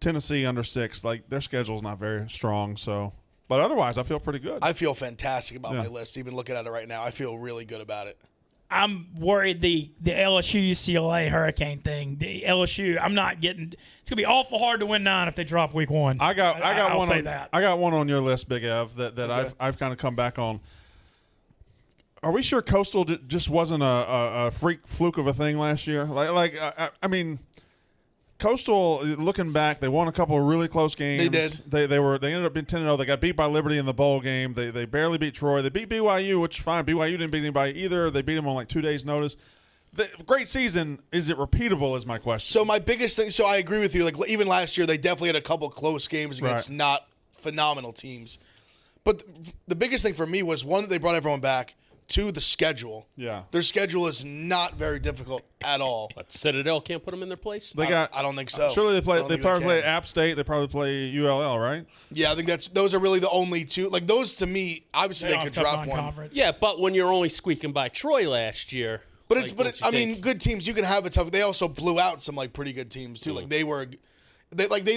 [SPEAKER 1] Tennessee under 6. Like, their schedule's not very strong. So, but otherwise, I feel pretty good.
[SPEAKER 4] I feel fantastic about my list. Even looking at it right now, I feel really good about it.
[SPEAKER 2] I'm worried the LSU-UCLA hurricane thing. The LSU, I'm not getting. It's gonna be awful hard to win 9 if they drop week 1.
[SPEAKER 1] I got
[SPEAKER 2] I'll
[SPEAKER 1] one.
[SPEAKER 2] say that.
[SPEAKER 1] I got one on your list, Big Ev, that
[SPEAKER 4] Okay.
[SPEAKER 1] I've kind of come back on. Are we sure Coastal just wasn't a freak fluke of a thing last year? I mean, Coastal, looking back, they won a couple of really close games.
[SPEAKER 4] They did.
[SPEAKER 1] They ended up being 10-0. They got beat by Liberty in the bowl game. They barely beat Troy. They beat BYU, which fine. BYU didn't beat anybody either. They beat them on like 2 days' notice. Great season. Is it repeatable? Is my question.
[SPEAKER 4] So my biggest thing. So I agree with you. Like even last year, they definitely had a couple close games against
[SPEAKER 1] Right.
[SPEAKER 4] not phenomenal teams. But the biggest thing for me was, one, that they brought everyone back. 2, the schedule.
[SPEAKER 1] Yeah.
[SPEAKER 4] Their schedule is not very difficult at all.
[SPEAKER 5] But Citadel can't put them in their place.
[SPEAKER 4] I don't think so.
[SPEAKER 1] Surely they play.
[SPEAKER 4] I don't
[SPEAKER 1] They
[SPEAKER 4] think
[SPEAKER 1] probably play
[SPEAKER 4] can.
[SPEAKER 1] App State. They probably play ULL, right?
[SPEAKER 4] Yeah, I think those are really the only 2. Like those to me, obviously
[SPEAKER 2] They
[SPEAKER 4] they
[SPEAKER 2] don't
[SPEAKER 4] could
[SPEAKER 2] have tough
[SPEAKER 4] drop one.
[SPEAKER 2] non-conference.
[SPEAKER 5] Yeah, but when you're only squeaking by Troy last year.
[SPEAKER 4] But it's
[SPEAKER 5] like, don't you
[SPEAKER 4] I mean,
[SPEAKER 5] think-
[SPEAKER 4] good teams you can have a tough. They also blew out some like pretty good teams too. Like they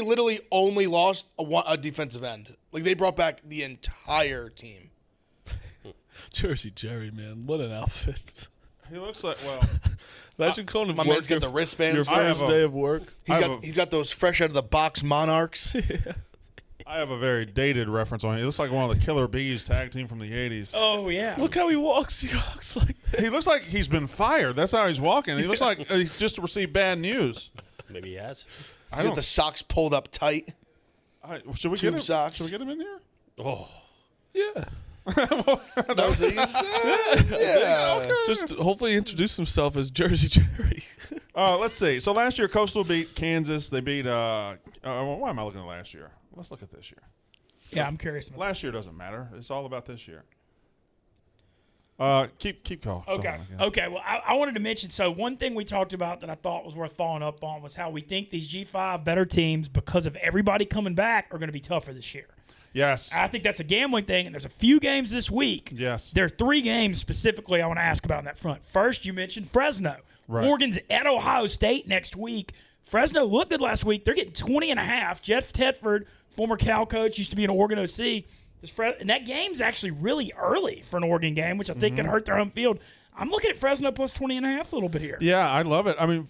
[SPEAKER 4] literally only lost a defensive end. Like they brought back the entire team.
[SPEAKER 3] Jersey Jerry, man, what an outfit!
[SPEAKER 1] He looks like
[SPEAKER 3] Imagine calling him
[SPEAKER 4] My
[SPEAKER 3] work
[SPEAKER 4] man's got the
[SPEAKER 3] your
[SPEAKER 4] wristbands.
[SPEAKER 1] I have
[SPEAKER 3] first
[SPEAKER 1] a-
[SPEAKER 3] day of work.
[SPEAKER 4] He's got those fresh out of the box Monarchs.
[SPEAKER 1] I have a very dated reference on him. He looks like one of the Killer Bees tag team from the 80s.
[SPEAKER 2] Oh yeah.
[SPEAKER 3] Look how he walks. He walks like that.
[SPEAKER 1] He looks like he's been fired. That's how he's walking. He looks like he's just received bad news.
[SPEAKER 5] Maybe he has.
[SPEAKER 4] He's got the socks pulled up tight.
[SPEAKER 1] Should we
[SPEAKER 4] Tube
[SPEAKER 1] get him?
[SPEAKER 4] socks.
[SPEAKER 1] Should we get him in here?
[SPEAKER 5] Oh,
[SPEAKER 3] Yeah.
[SPEAKER 4] That was what you said? Yeah.
[SPEAKER 3] Just hopefully introduce himself as Jersey Jerry.
[SPEAKER 1] Let's see. So last year, Coastal beat Kansas. They beat. Why am I looking at last year? Let's look at this year.
[SPEAKER 2] Yeah, I'm curious. About
[SPEAKER 1] Last year doesn't matter. It's all about this year. Keep going.
[SPEAKER 2] Okay. Okay. Well, I wanted to mention. So one thing we talked about that I thought was worth following up on was how we think these G5 better teams, because of everybody coming back, are going to be tougher this year.
[SPEAKER 1] Yes.
[SPEAKER 2] I think that's a gambling thing, and there's a few games this week.
[SPEAKER 1] Yes.
[SPEAKER 2] There are 3 games specifically I want to ask about on that front. First, you mentioned Fresno.
[SPEAKER 1] Right.
[SPEAKER 2] Oregon's at Ohio State next week. Fresno looked good last week. They're getting 20.5. Jeff Tedford, former Cal coach, used to be an Oregon OC. And that game's actually really early for an Oregon game, which I think could hurt their home field. I'm looking at Fresno plus 20.5 a little bit here.
[SPEAKER 1] Yeah, I love it. I mean,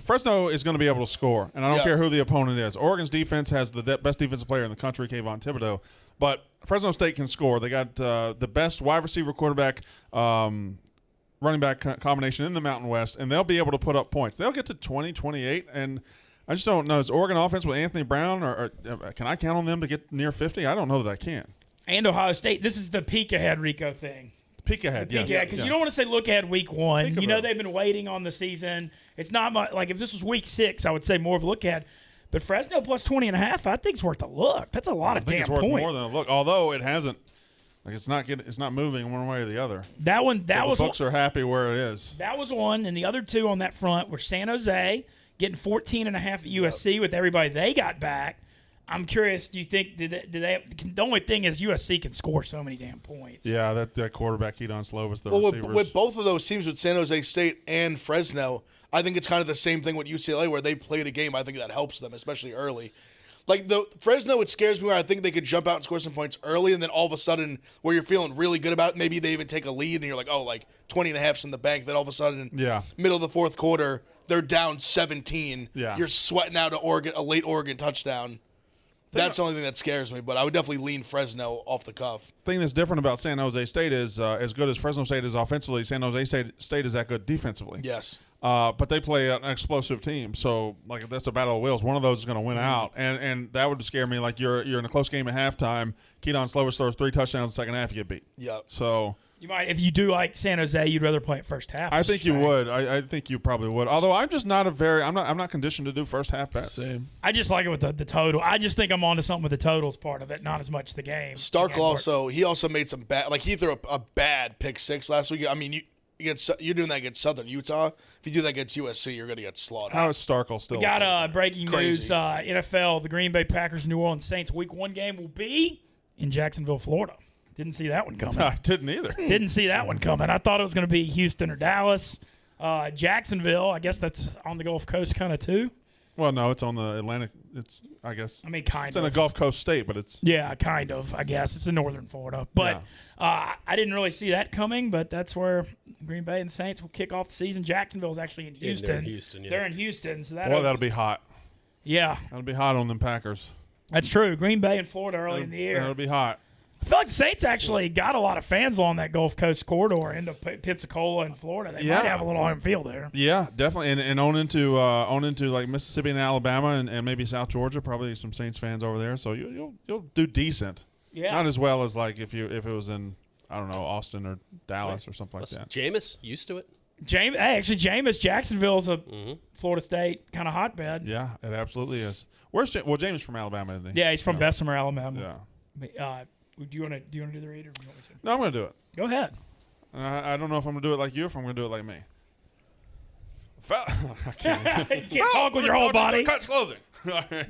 [SPEAKER 1] Fresno is going to be able to score, and I don't
[SPEAKER 4] Yeah.
[SPEAKER 1] care who the opponent is. Oregon's defense has the best defensive player in the country, Kayvon Thibodeau, but Fresno State can score. They got the best wide receiver, quarterback, running back combination in the Mountain West, and they'll be able to put up points. They'll get to 20, 28, and I just don't know. Is Oregon offense with Anthony Brown, or can I count on them to get near 50? I don't know that I can.
[SPEAKER 2] And Ohio State. This is the peek ahead Rico thing.
[SPEAKER 1] Peek ahead, yes.
[SPEAKER 2] Yeah, because you don't want to say look ahead week 1.
[SPEAKER 1] Think
[SPEAKER 2] You know
[SPEAKER 1] about it.
[SPEAKER 2] they've been waiting on the season. It's not much, like if this was week 6, I would say more of a look ahead. But Fresno plus 20.5, I think it's worth a look. That's a lot of
[SPEAKER 1] I think
[SPEAKER 2] damn
[SPEAKER 1] it's worth
[SPEAKER 2] points.
[SPEAKER 1] more than a look, although it hasn't. Like it's not moving one way or the other.
[SPEAKER 2] That one, that
[SPEAKER 1] So
[SPEAKER 2] was
[SPEAKER 1] the books are happy where it is.
[SPEAKER 2] that was one, and the other 2 on that front were San Jose getting 14.5 at USC with everybody they got back. I'm curious. Do you think did they? The only thing is USC can score so many damn points.
[SPEAKER 1] Yeah, that quarterback Keaton Slovis, the
[SPEAKER 4] Well,
[SPEAKER 1] receivers.
[SPEAKER 4] with both of those teams, with San Jose State and Fresno, I think it's kind of the same thing with UCLA, where they played a game. I think that helps them, especially early. Like the Fresno, it scares me where I think they could jump out and score some points early, and then all of a sudden, where you're feeling really good about it, maybe they even take a lead, and you're like, oh, like 20.5's in the bank. Then all of a sudden,
[SPEAKER 1] Yeah.
[SPEAKER 4] middle of the fourth quarter, they're down 17.
[SPEAKER 1] Yeah.
[SPEAKER 4] You're sweating out a late Oregon touchdown. That's the only thing that scares me, but I would definitely lean Fresno off the cuff.
[SPEAKER 1] thing that's different about San Jose State is as good as Fresno State is offensively, San Jose State is that good defensively.
[SPEAKER 4] Yes.
[SPEAKER 1] But they play an explosive team, so like if that's a battle of wills, one of those is going to win out, and that would scare me. Like you're in a close game at halftime, Keaton Slovis throws 3 touchdowns in the second half, you get beat.
[SPEAKER 4] Yep.
[SPEAKER 1] So
[SPEAKER 2] You might, if you do like San Jose, you'd rather play it first half.
[SPEAKER 1] I think you would. I think you probably would. Although I'm just not I'm not conditioned to do first half bets.
[SPEAKER 3] Same.
[SPEAKER 2] I just like it with the total. I just think I'm onto something with the totals part of it, not as much the game.
[SPEAKER 4] Stark
[SPEAKER 2] The game part.
[SPEAKER 4] he also made some bad, like he threw a bad pick 6 last week. I mean, you're doing that against Southern Utah. If you do that against USC, you're going to get slaughtered.
[SPEAKER 1] How is Starkle still?
[SPEAKER 2] We got breaking
[SPEAKER 4] Crazy.
[SPEAKER 2] news. NFL, the Green Bay Packers, New Orleans Saints Week 1 game will be in Jacksonville, Florida. Didn't see that one coming.
[SPEAKER 1] I didn't either.
[SPEAKER 2] Didn't see that one coming. I thought it was going to be Houston or Dallas. Jacksonville, I guess that's on the Gulf Coast kind of too.
[SPEAKER 1] Well, no, it's on the Atlantic. It's I guess
[SPEAKER 2] I mean, kind
[SPEAKER 1] it's
[SPEAKER 2] of.
[SPEAKER 1] in a Gulf Coast state, but it's
[SPEAKER 2] Yeah, kind of, I guess. It's in northern Florida. But I didn't really see that coming, but that's where Green Bay and the Saints will kick off the season. Jacksonville's actually in Houston.
[SPEAKER 5] they're in Houston, yeah.
[SPEAKER 2] They're in Houston, so
[SPEAKER 1] That'll be hot.
[SPEAKER 2] yeah,
[SPEAKER 1] That'll be hot on them Packers.
[SPEAKER 2] that's true. Green Bay and Florida early in the year.
[SPEAKER 1] That'll be hot.
[SPEAKER 2] I feel like the Saints actually got a lot of fans along that Gulf Coast corridor into Pensacola and Florida. They might have a little home field there.
[SPEAKER 1] Yeah, definitely, and on into like Mississippi and Alabama and maybe South Georgia. Probably some Saints fans over there. So you'll do decent.
[SPEAKER 2] Yeah,
[SPEAKER 1] Not as well as like if it was in I don't know Austin or Dallas or something like that.
[SPEAKER 5] Jameis used to it.
[SPEAKER 2] Jameis, Jacksonville's a Florida State kind of hotbed.
[SPEAKER 1] Yeah, it absolutely is. Where's James from Alabama, isn't he?
[SPEAKER 2] Yeah, he's from Bessemer, Alabama.
[SPEAKER 1] Yeah.
[SPEAKER 2] Do you want to do the read or do you want me to?
[SPEAKER 1] No, I'm gonna do it.
[SPEAKER 2] Go ahead.
[SPEAKER 1] I don't know if I'm gonna do it like you or if I'm gonna do it like me. I can't.
[SPEAKER 2] You can't talk with your whole body.
[SPEAKER 1] Cuts clothing. All right.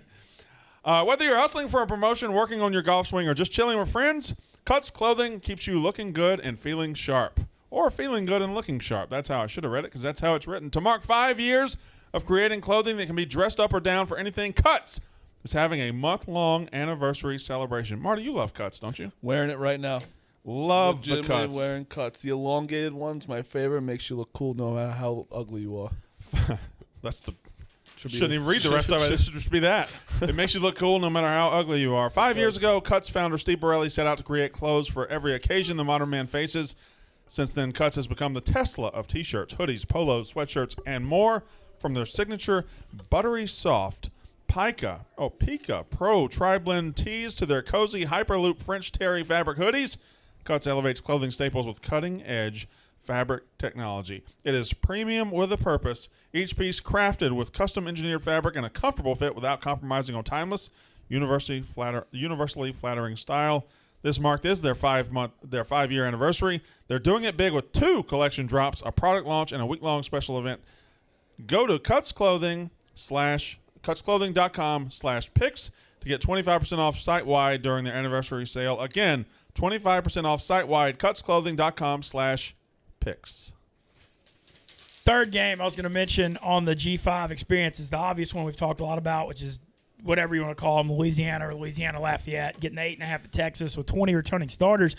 [SPEAKER 1] Whether you're hustling for a promotion, working on your golf swing, or just chilling with friends, Cuts Clothing keeps you looking good and feeling sharp. Or feeling good and looking sharp. That's how I should have read it because that's how it's written. To mark 5 years of creating clothing that can be dressed up or down for anything, Cuts is having a month-long anniversary celebration. Marty, you love Cuts, don't you?
[SPEAKER 3] Wearing it right now.
[SPEAKER 1] Love the
[SPEAKER 3] Legitimately
[SPEAKER 1] Cuts.
[SPEAKER 3] wearing Cuts. The elongated one's my favorite. Makes you look cool no matter how ugly you are.
[SPEAKER 1] That's the...
[SPEAKER 3] Should be
[SPEAKER 1] Shouldn't
[SPEAKER 3] a-
[SPEAKER 1] even read the rest of it. It should just be that. It makes you look cool no matter how ugly you are. 5 years ago, Cuts founder Steve Borelli set out to create clothes for every occasion the modern man faces. Since then, Cuts has become the Tesla of T-shirts, hoodies, polos, sweatshirts, and more. From their signature buttery soft Pika Pro Tri-Blend tees to their cozy Hyperloop French Terry fabric hoodies, Cuts elevates clothing staples with cutting-edge fabric technology. It is premium with a purpose. Each piece crafted with custom engineered fabric and a comfortable fit without compromising on timeless, universally flattering style. This month is their 5-year anniversary. They're doing it big with 2 collection drops, a product launch, and a week-long special event. Go to cutsclothing.com/picks to get 25% off site-wide during their anniversary sale. Again, 25% off site-wide, cutsclothing.com/picks.
[SPEAKER 2] Third game I was going to mention on the G5 experience is the obvious one we've talked a lot about, which is whatever you want to call them, Louisiana or Louisiana Lafayette, getting 8.5 at Texas with 20 returning starters.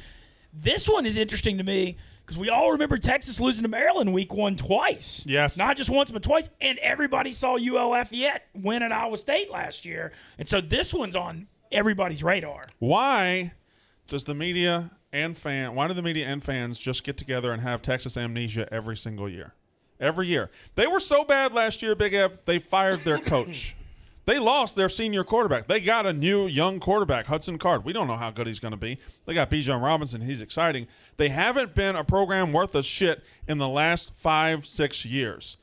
[SPEAKER 2] This one is interesting to me because we all remember Texas losing to Maryland week 1 twice.
[SPEAKER 1] Yes.
[SPEAKER 2] Not just once, but twice. And everybody saw UL Lafayette win at Iowa State last year. And so this one's on everybody's radar.
[SPEAKER 1] Why does the media and why do the media and fans just get together and have Texas amnesia every single year? Every year. They were so bad last year, Big Ev, they fired their coach. They lost their senior quarterback. They got a new young quarterback, Hudson Card. We don't know how good he's going to be. They got Bijan Robinson. He's exciting. They haven't been a program worth a shit in the last 5-6 years.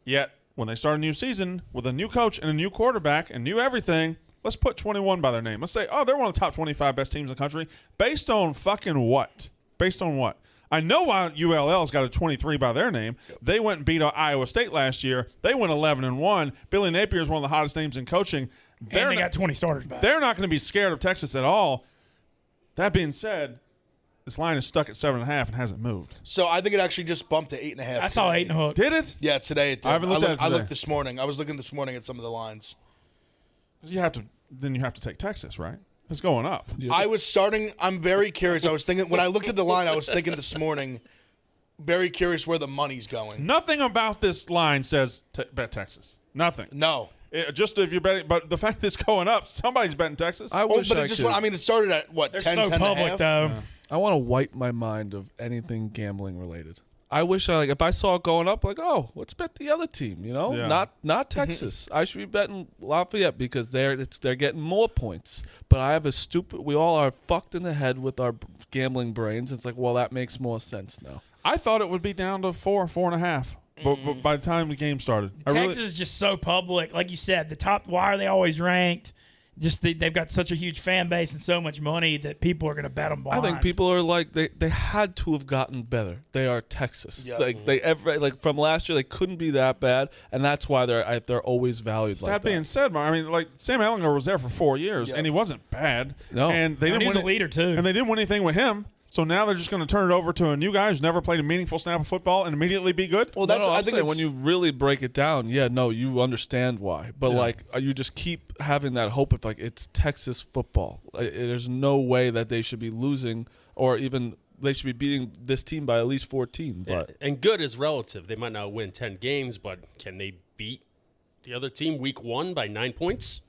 [SPEAKER 1] Yet, when they start a new season with a new coach and a new quarterback and new everything, let's put 21 by their name. Let's say, oh, they're one of the top 25 best teams in the country. Based on fucking what? Based on what? I know why ULL's got a 23 by their name. They went and beat Iowa State last year. They went 11-1. Billy Napier is one of the hottest names in coaching.
[SPEAKER 2] And they got 20 starters back.
[SPEAKER 1] They're not going to be scared of Texas at all. That being said, this line is stuck at 7.5 and hasn't moved.
[SPEAKER 4] So I think it actually just bumped to 8.5.
[SPEAKER 2] I saw 8 and a hook.
[SPEAKER 1] Did it?
[SPEAKER 4] Yeah, today it did.
[SPEAKER 1] I haven't looked at it
[SPEAKER 4] I
[SPEAKER 1] today.
[SPEAKER 4] looked this morning. I was looking this morning at some of the lines.
[SPEAKER 1] You have to take Texas, right? It's going up.
[SPEAKER 4] I'm very curious. I was thinking, when I looked at the line, I was thinking this morning, very curious where the money's going.
[SPEAKER 1] Nothing about this line says bet Texas. Nothing.
[SPEAKER 4] No.
[SPEAKER 1] Just if you're betting, but the fact that it's going up, somebody's betting Texas.
[SPEAKER 3] I wish
[SPEAKER 4] But
[SPEAKER 3] I
[SPEAKER 4] it just
[SPEAKER 3] could.
[SPEAKER 4] went, I mean, it started at, what,
[SPEAKER 2] They're
[SPEAKER 4] 10,
[SPEAKER 2] so
[SPEAKER 4] 10 and a
[SPEAKER 2] public,
[SPEAKER 4] half?
[SPEAKER 2] though.
[SPEAKER 3] I want to wipe my mind of anything gambling related. I wish if I saw it going up, like, oh, let's bet the other team. You know,
[SPEAKER 1] Yeah.
[SPEAKER 3] not Texas. I should be betting Lafayette because they're getting more points. But I have we all are fucked in the head with our gambling brains. It's like, well, that makes more sense now.
[SPEAKER 1] I thought it would be down to 4.5. But by the time the game started,
[SPEAKER 2] Texas is just so public. Like you said, the top, why are they always ranked? Just they've got such a huge fan base and so much money that people are going to bet them behind.
[SPEAKER 3] I think people are like they had to have gotten better. They are Texas.
[SPEAKER 4] Yeah.
[SPEAKER 3] Like from last year, they couldn't be that bad, and that's why they're always valued like that.
[SPEAKER 1] that being said, I mean, like Sam Ehlinger was there for 4 years,
[SPEAKER 4] Yeah.
[SPEAKER 1] and he wasn't bad.
[SPEAKER 3] No.
[SPEAKER 1] And they
[SPEAKER 2] And
[SPEAKER 1] didn't
[SPEAKER 2] he was
[SPEAKER 1] win
[SPEAKER 2] a leader, too.
[SPEAKER 1] And they didn't win anything with him. So now they're just going to turn it over to a new guy who's never played a meaningful snap of football and immediately be good.
[SPEAKER 4] Well,
[SPEAKER 3] No,
[SPEAKER 4] that's
[SPEAKER 3] no,
[SPEAKER 4] I
[SPEAKER 3] I'm
[SPEAKER 4] think
[SPEAKER 3] saying
[SPEAKER 4] it's,
[SPEAKER 3] when you really break it down, you understand why. But you just keep having that hope of it's Texas football. There's no way that they should be losing or even they should be beating this team by at least 14. But
[SPEAKER 5] And good is relative. They might not win 10 games, but can they beat the other team week 1 by 9 points?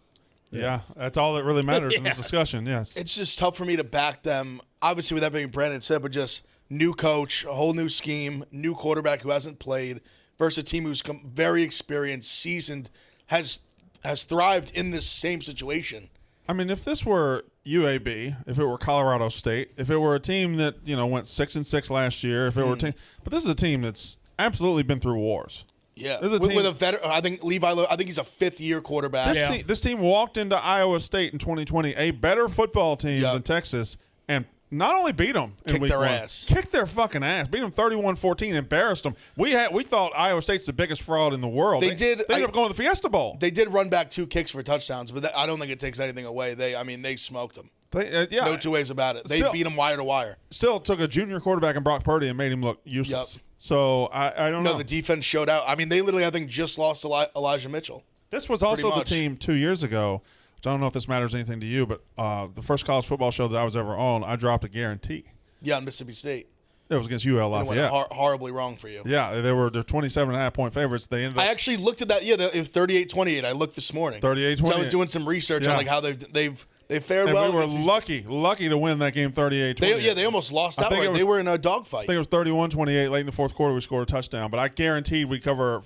[SPEAKER 1] Yeah, that's all that really matters in this discussion. Yes,
[SPEAKER 4] It's just tough for me to back them, obviously with everything Brandon said, but just new coach, a whole new scheme, new quarterback who hasn't played versus a team who's very experienced, seasoned, has thrived in this same situation.
[SPEAKER 1] I mean, if this were UAB, if it were Colorado State, if it were a team that went 6-6 last year, if it were a team, but this is a team that's absolutely been through wars.
[SPEAKER 4] Yeah,
[SPEAKER 1] This is a team,
[SPEAKER 4] with a veteran. I think I think he's a 5th-year quarterback.
[SPEAKER 1] This team walked into Iowa State in 2020, a better football team
[SPEAKER 4] Yep.
[SPEAKER 1] than Texas, and not only beat them in
[SPEAKER 4] Kicked
[SPEAKER 1] week
[SPEAKER 4] their
[SPEAKER 1] 1,
[SPEAKER 4] ass.
[SPEAKER 1] kicked their fucking ass, beat them 31-14, embarrassed them. We thought Iowa State's the biggest fraud in the world.
[SPEAKER 4] They
[SPEAKER 1] They ended up going to the Fiesta Bowl.
[SPEAKER 4] They did run back 2 kicks for touchdowns, but I don't think it takes anything away. They smoked them.
[SPEAKER 1] Yeah,
[SPEAKER 4] No two ways about it. They
[SPEAKER 1] Still-
[SPEAKER 4] beat them wire to wire.
[SPEAKER 1] still took a junior quarterback in Brock Purdy and made him look useless.
[SPEAKER 4] Yep.
[SPEAKER 1] So I don't know.
[SPEAKER 4] No, the defense showed out. I mean, they literally, I think, just lost Elijah Mitchell.
[SPEAKER 1] This was also
[SPEAKER 4] Pretty
[SPEAKER 1] the
[SPEAKER 4] much.
[SPEAKER 1] team 2 years ago. Which I don't know if this matters anything to you, but the first college football show that I was ever on, I dropped a guarantee.
[SPEAKER 4] Yeah, on Mississippi State.
[SPEAKER 1] It was against UL
[SPEAKER 4] And it went
[SPEAKER 1] Lafayette.
[SPEAKER 4] horribly wrong for you.
[SPEAKER 1] Yeah, they're 27.5-point favorites. They ended
[SPEAKER 4] I
[SPEAKER 1] up
[SPEAKER 4] actually looked at that. Yeah, it was 38-28. I looked this morning.
[SPEAKER 1] 38-28.
[SPEAKER 4] So I was doing some research
[SPEAKER 1] Yeah.
[SPEAKER 4] on like how they've fared
[SPEAKER 1] and
[SPEAKER 4] well.
[SPEAKER 1] we were
[SPEAKER 4] against these-
[SPEAKER 1] lucky to win that game 38-28.
[SPEAKER 4] They almost lost
[SPEAKER 1] I think
[SPEAKER 4] outright.
[SPEAKER 1] it was-
[SPEAKER 4] They were in a
[SPEAKER 1] I
[SPEAKER 4] dogfight.
[SPEAKER 1] think it was 31-28. Late in the fourth quarter, we scored a touchdown. But I guaranteed we'd cover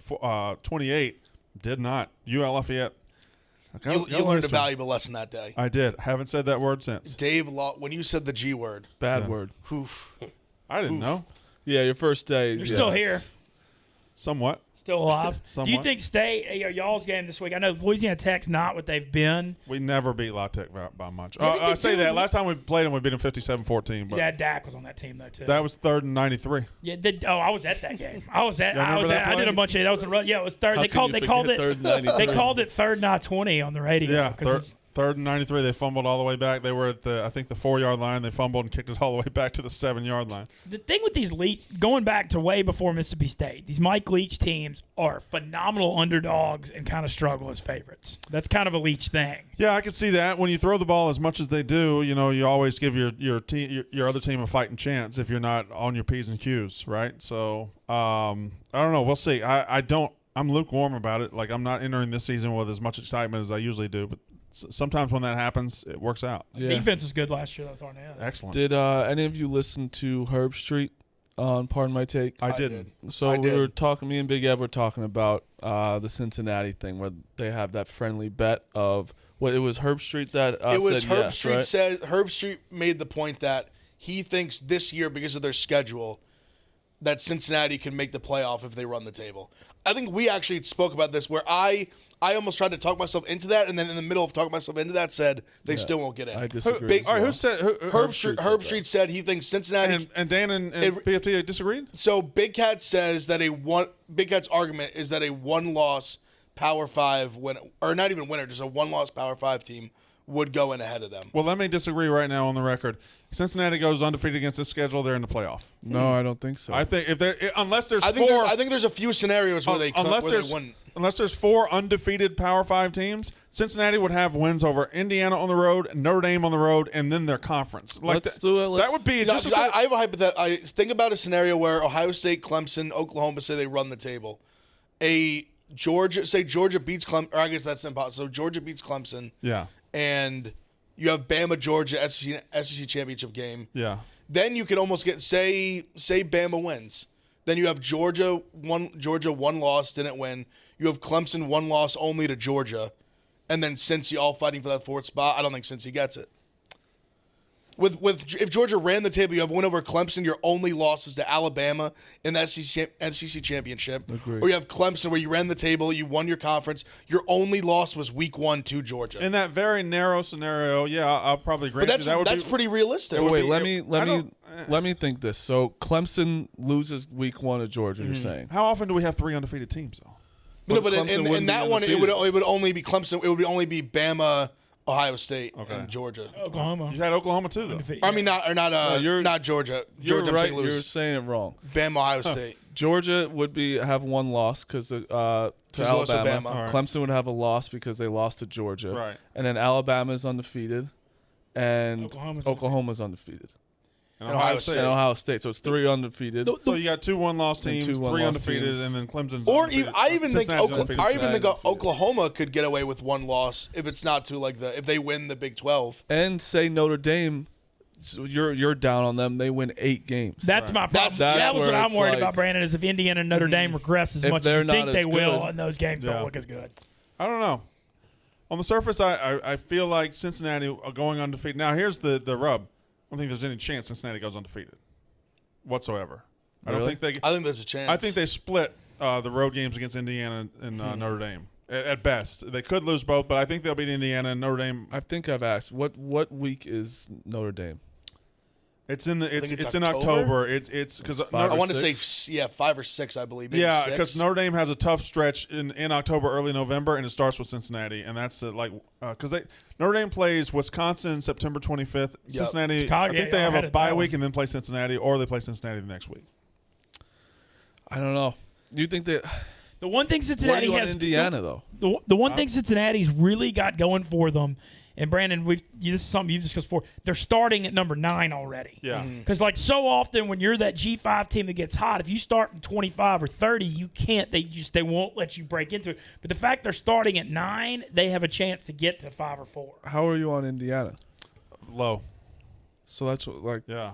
[SPEAKER 1] 28. Did not. UL Lafayette.
[SPEAKER 4] You learned a valuable lesson that day.
[SPEAKER 1] I did. Haven't said that word since.
[SPEAKER 4] Dave, when you said the G word,
[SPEAKER 3] bad word.
[SPEAKER 4] oof.
[SPEAKER 1] I didn't know.
[SPEAKER 3] Yeah, your first day.
[SPEAKER 2] You're still here,
[SPEAKER 1] Somewhat.
[SPEAKER 2] still alive. Do you
[SPEAKER 1] Somewhat.
[SPEAKER 2] think State, y'all's game this week? I know Louisiana Tech's not what they've been.
[SPEAKER 1] We never beat La Tech by much.
[SPEAKER 2] Yeah, they
[SPEAKER 1] I
[SPEAKER 2] did
[SPEAKER 1] say
[SPEAKER 2] too.
[SPEAKER 1] that. Last time we played them, we beat them 57-14. But
[SPEAKER 2] Yeah, Dak was on that team though too.
[SPEAKER 1] that was 3rd and 93.
[SPEAKER 2] Yeah, I was at that game. I was at.
[SPEAKER 1] Y'all
[SPEAKER 2] I
[SPEAKER 1] remember
[SPEAKER 2] was
[SPEAKER 1] that
[SPEAKER 2] at. I did
[SPEAKER 1] play?
[SPEAKER 2] a bunch of. That was a run. Yeah, it was third.
[SPEAKER 3] How
[SPEAKER 2] They
[SPEAKER 3] can
[SPEAKER 2] called.
[SPEAKER 3] you
[SPEAKER 2] They called
[SPEAKER 3] forget
[SPEAKER 2] it.
[SPEAKER 3] third and 93?
[SPEAKER 2] They called it 3rd and 20 on the radio.
[SPEAKER 1] Yeah,
[SPEAKER 2] 'cause
[SPEAKER 1] 3rd and 93. They fumbled all the way back. They were at the 4-yard line. They fumbled and kicked it all the way back to the 7-yard line.
[SPEAKER 2] the thing with these Leach, going back to way before Mississippi State, these Mike Leach teams are phenomenal underdogs and kind of struggle as favorites. That's kind of a Leach thing.
[SPEAKER 1] Yeah, I can see that. When you throw the ball as much as they do, you always give your other team a fighting chance if you're not on your P's and Q's, right? So I don't know. We'll see. I'm lukewarm about it. Like, I'm not entering this season with as much excitement as I usually do, but sometimes when that happens, it works out.
[SPEAKER 3] Yeah.
[SPEAKER 2] Defense was good last year, though. Thornhill.
[SPEAKER 1] Excellent.
[SPEAKER 3] Did any of you listen to Herb Street on Pardon My Take?
[SPEAKER 1] I didn't.
[SPEAKER 3] So
[SPEAKER 4] I
[SPEAKER 3] we
[SPEAKER 4] did.
[SPEAKER 3] were talking, me and Big Ev were talking about the Cincinnati thing where they have that friendly bet of what it was Herb Street that
[SPEAKER 4] It was
[SPEAKER 3] said
[SPEAKER 4] Herb
[SPEAKER 3] yes,
[SPEAKER 4] Street
[SPEAKER 3] right?
[SPEAKER 4] said Herb Street made the point that he thinks this year, because of their schedule, that Cincinnati can make the playoff if they run the table. I think we actually spoke about this where I almost tried to talk myself into that, and then in the middle of talking myself into that said they still won't get in.
[SPEAKER 3] I disagree.
[SPEAKER 4] Big-
[SPEAKER 3] as
[SPEAKER 1] All right,
[SPEAKER 3] well.
[SPEAKER 1] who said
[SPEAKER 4] Herb Street said he thinks Cincinnati.
[SPEAKER 1] and Dan and PFT disagreed?
[SPEAKER 4] So Big Cat says that Big Cat's argument is that a one-loss Power 5 win, or not even winner, just a one-loss Power 5 team would go in ahead of them.
[SPEAKER 1] Well, let me disagree right now on the record. Cincinnati goes undefeated against this schedule, they're in the playoff.
[SPEAKER 3] No, I don't think so.
[SPEAKER 1] I think unless there's
[SPEAKER 4] I think
[SPEAKER 1] four,
[SPEAKER 4] I think there's a few scenarios where they wouldn't.
[SPEAKER 1] unless there's 4 undefeated Power 5 teams, Cincinnati would have wins over Indiana on the road, Notre Dame on the road, and then their conference.
[SPEAKER 3] Let's do it.
[SPEAKER 1] That would be
[SPEAKER 4] No,
[SPEAKER 1] just.
[SPEAKER 4] I have a hypothetical. I think about a scenario where Ohio State, Clemson, Oklahoma say they run the table. Georgia beats Clemson, or I guess that's impossible. So Georgia beats Clemson,
[SPEAKER 1] yeah,
[SPEAKER 4] and you have Bama, Georgia, SEC championship game.
[SPEAKER 1] yeah.
[SPEAKER 4] Then you could almost get say Bama wins. Then you have Georgia one loss, didn't win. You have Clemson 1 loss only to Georgia, and then Cincy all fighting for that 4th spot. I don't think Cincy gets it. If Georgia ran the table, you have a win over Clemson. Your only loss is to Alabama in the SEC championship.
[SPEAKER 3] Agreed.
[SPEAKER 4] Or you have Clemson where you ran the table, you won your conference. Your only loss was week 1 to Georgia.
[SPEAKER 1] In that very narrow scenario, yeah, I'll probably agree.
[SPEAKER 4] But that's pretty realistic.
[SPEAKER 3] Wait,
[SPEAKER 1] be-
[SPEAKER 3] let
[SPEAKER 1] I
[SPEAKER 3] me think this. So Clemson loses week 1 to Georgia. You're saying?
[SPEAKER 1] How often do we have 3 undefeated teams though?
[SPEAKER 4] No, but
[SPEAKER 3] Clemson
[SPEAKER 4] in
[SPEAKER 3] wouldn't
[SPEAKER 4] that
[SPEAKER 3] be
[SPEAKER 4] one,
[SPEAKER 3] undefeated.
[SPEAKER 4] it would only be Clemson. It would only be Bama, Ohio State,
[SPEAKER 1] Okay.
[SPEAKER 4] and Georgia.
[SPEAKER 2] Oklahoma.
[SPEAKER 1] You had Oklahoma too, though.
[SPEAKER 2] Undefeated.
[SPEAKER 4] I mean, not Georgia.
[SPEAKER 3] You're
[SPEAKER 4] Georgia,
[SPEAKER 3] right.
[SPEAKER 4] I'm saying
[SPEAKER 3] You're
[SPEAKER 4] lose.
[SPEAKER 3] saying it wrong.
[SPEAKER 4] Bama, Ohio State.
[SPEAKER 3] Georgia would have 1 loss because to
[SPEAKER 4] they lost to
[SPEAKER 3] Alabama.
[SPEAKER 4] Bama.
[SPEAKER 1] All right.
[SPEAKER 3] Clemson would have a loss because they lost to Georgia.
[SPEAKER 1] Right.
[SPEAKER 3] And then Alabama's undefeated, and
[SPEAKER 2] Oklahoma's
[SPEAKER 3] Oklahoma's undefeated.
[SPEAKER 1] and Ohio State.
[SPEAKER 3] And Ohio State. So it's 3 undefeated.
[SPEAKER 1] So you got 2 one-loss
[SPEAKER 3] And
[SPEAKER 1] teams,
[SPEAKER 3] 2
[SPEAKER 1] 3
[SPEAKER 3] one-loss
[SPEAKER 1] undefeated,
[SPEAKER 3] teams.
[SPEAKER 1] and then Clemson's
[SPEAKER 4] Or
[SPEAKER 1] undefeated.
[SPEAKER 4] I even think
[SPEAKER 1] Cincinnati's undefeated.
[SPEAKER 3] Cincinnati's
[SPEAKER 4] Oklahoma could get away with 1 loss if it's not to if they win the Big 12.
[SPEAKER 3] And say Notre Dame, so you're down on them. They win 8 games.
[SPEAKER 2] That's my problem.
[SPEAKER 3] That's
[SPEAKER 2] That was
[SPEAKER 3] where
[SPEAKER 2] what I'm
[SPEAKER 3] it's
[SPEAKER 2] worried
[SPEAKER 3] like-
[SPEAKER 2] about, Brandon, is if Indiana and Notre Dame regress as
[SPEAKER 3] If
[SPEAKER 2] much as
[SPEAKER 3] they're
[SPEAKER 2] you think
[SPEAKER 3] not
[SPEAKER 2] they
[SPEAKER 3] as
[SPEAKER 2] will,
[SPEAKER 3] good.
[SPEAKER 2] and those games
[SPEAKER 1] Yeah.
[SPEAKER 2] don't look as good.
[SPEAKER 1] I don't know. On the surface, I feel like Cincinnati are going undefeated. Now, here's the rub. I don't think there's any chance Cincinnati goes undefeated whatsoever. I don't
[SPEAKER 3] Really?
[SPEAKER 1] think
[SPEAKER 4] I think there's a chance.
[SPEAKER 1] I think they split the road games against Indiana and Notre Dame at best. They could lose both, but I think they'll beat Indiana and Notre Dame.
[SPEAKER 3] I think I've asked what week is Notre Dame?
[SPEAKER 1] It's in
[SPEAKER 4] think
[SPEAKER 1] it's
[SPEAKER 4] it's
[SPEAKER 1] in
[SPEAKER 4] October?
[SPEAKER 1] October. It's because
[SPEAKER 3] Five
[SPEAKER 4] I
[SPEAKER 3] or
[SPEAKER 4] want to
[SPEAKER 3] six?
[SPEAKER 4] say 5 or 6, I believe. Maybe
[SPEAKER 1] yeah,
[SPEAKER 4] 6.
[SPEAKER 1] because Notre Dame has a tough stretch in October, early November, and it starts with Cincinnati, and that's because Notre Dame plays Wisconsin September 25th. Cincinnati,
[SPEAKER 2] Chicago,
[SPEAKER 1] I think
[SPEAKER 2] yeah,
[SPEAKER 1] they
[SPEAKER 2] y'all
[SPEAKER 1] have
[SPEAKER 2] had
[SPEAKER 1] a
[SPEAKER 2] it
[SPEAKER 1] bye
[SPEAKER 2] that
[SPEAKER 1] week
[SPEAKER 2] one.
[SPEAKER 1] and then play Cincinnati, or they play Cincinnati the next week.
[SPEAKER 3] I don't know. You think that?
[SPEAKER 2] The one thing
[SPEAKER 3] What do
[SPEAKER 2] Cincinnati
[SPEAKER 3] you want
[SPEAKER 2] has
[SPEAKER 3] Indiana though?
[SPEAKER 2] the one thing Cincinnati's really got going for them, and Brandon, this is something you've discussed before. They're starting at number 9 already.
[SPEAKER 1] Yeah.
[SPEAKER 2] Because so often when you're that G5 team that gets hot, if you start from 25 or 30, you can't. They won't let you break into it. But the fact they're starting at 9, they have a chance to get to 5 or 4.
[SPEAKER 3] How are you on Indiana?
[SPEAKER 1] Low.
[SPEAKER 3] So that's what,
[SPEAKER 1] Yeah.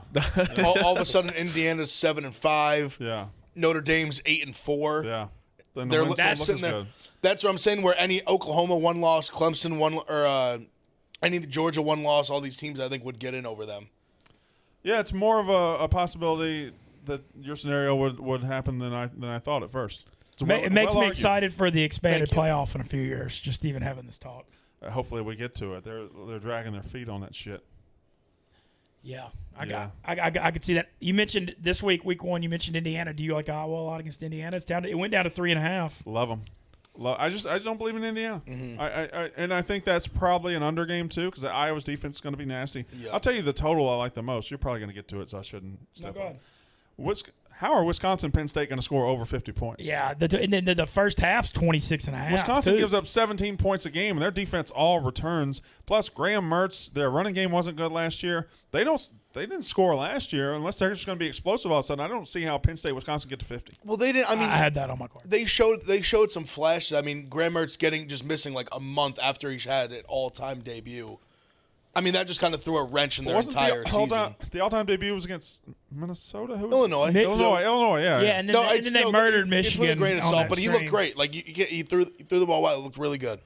[SPEAKER 4] all of a sudden, Indiana's 7-5.
[SPEAKER 1] Yeah.
[SPEAKER 4] Notre Dame's 8-4.
[SPEAKER 1] Yeah. Then
[SPEAKER 4] They're
[SPEAKER 1] the wins don't look
[SPEAKER 4] sitting
[SPEAKER 1] as
[SPEAKER 4] there.
[SPEAKER 1] good.
[SPEAKER 4] That's what I'm saying. Where any Oklahoma 1 loss, Clemson 1, or any of the Georgia 1 loss, all these teams I think would get in over them.
[SPEAKER 1] Yeah, it's more of a possibility that your scenario would happen than I thought at first. It's
[SPEAKER 2] It makes me
[SPEAKER 1] argued.
[SPEAKER 2] excited for the expanded
[SPEAKER 4] Thank you.
[SPEAKER 2] playoff in a few years, just even having this talk.
[SPEAKER 1] Hopefully we get to it. They're dragging their feet on that shit.
[SPEAKER 2] Yeah,
[SPEAKER 1] Yeah.
[SPEAKER 2] I could see that. You mentioned this week 1. You mentioned Indiana. Do you like Iowa a lot against Indiana? It went down to 3.5.
[SPEAKER 1] Love them. I just don't believe in Indiana.
[SPEAKER 4] Mm-hmm.
[SPEAKER 1] And I think that's probably an under game too because Iowa's defense is going to be nasty.
[SPEAKER 4] Yeah.
[SPEAKER 1] I'll tell you the total I like the most. You're probably going to get to it, so I shouldn't.
[SPEAKER 2] No,
[SPEAKER 1] step
[SPEAKER 2] go
[SPEAKER 1] up.
[SPEAKER 2] ahead.
[SPEAKER 1] How are Wisconsin, Penn State going to score over 50 points?
[SPEAKER 2] Yeah, and then the first half's 26.5.
[SPEAKER 1] Wisconsin
[SPEAKER 2] too.
[SPEAKER 1] gives up 17 points a game, and their defense all returns. Plus, Graham Mertz, their running game wasn't good last year. They didn't score last year unless they're just going to be explosive all of a sudden. I don't see how Penn State, Wisconsin get to 50.
[SPEAKER 4] Well, they didn't. I mean,
[SPEAKER 2] I had that on my card.
[SPEAKER 4] they showed some flashes. I mean, Graham Mertz just missing like a month after he's had an all-time debut. I mean, that just kind of threw a wrench in their entire season.
[SPEAKER 1] The all-time debut was against Minnesota? Who was
[SPEAKER 4] Illinois.
[SPEAKER 2] Nick-
[SPEAKER 1] Illinois, yeah.
[SPEAKER 2] Yeah, and then they murdered Michigan.
[SPEAKER 4] It's with a grain of
[SPEAKER 2] on
[SPEAKER 4] salt,
[SPEAKER 2] that
[SPEAKER 4] but he
[SPEAKER 2] stream.
[SPEAKER 4] looked great. Like he threw the ball well. It looked really good.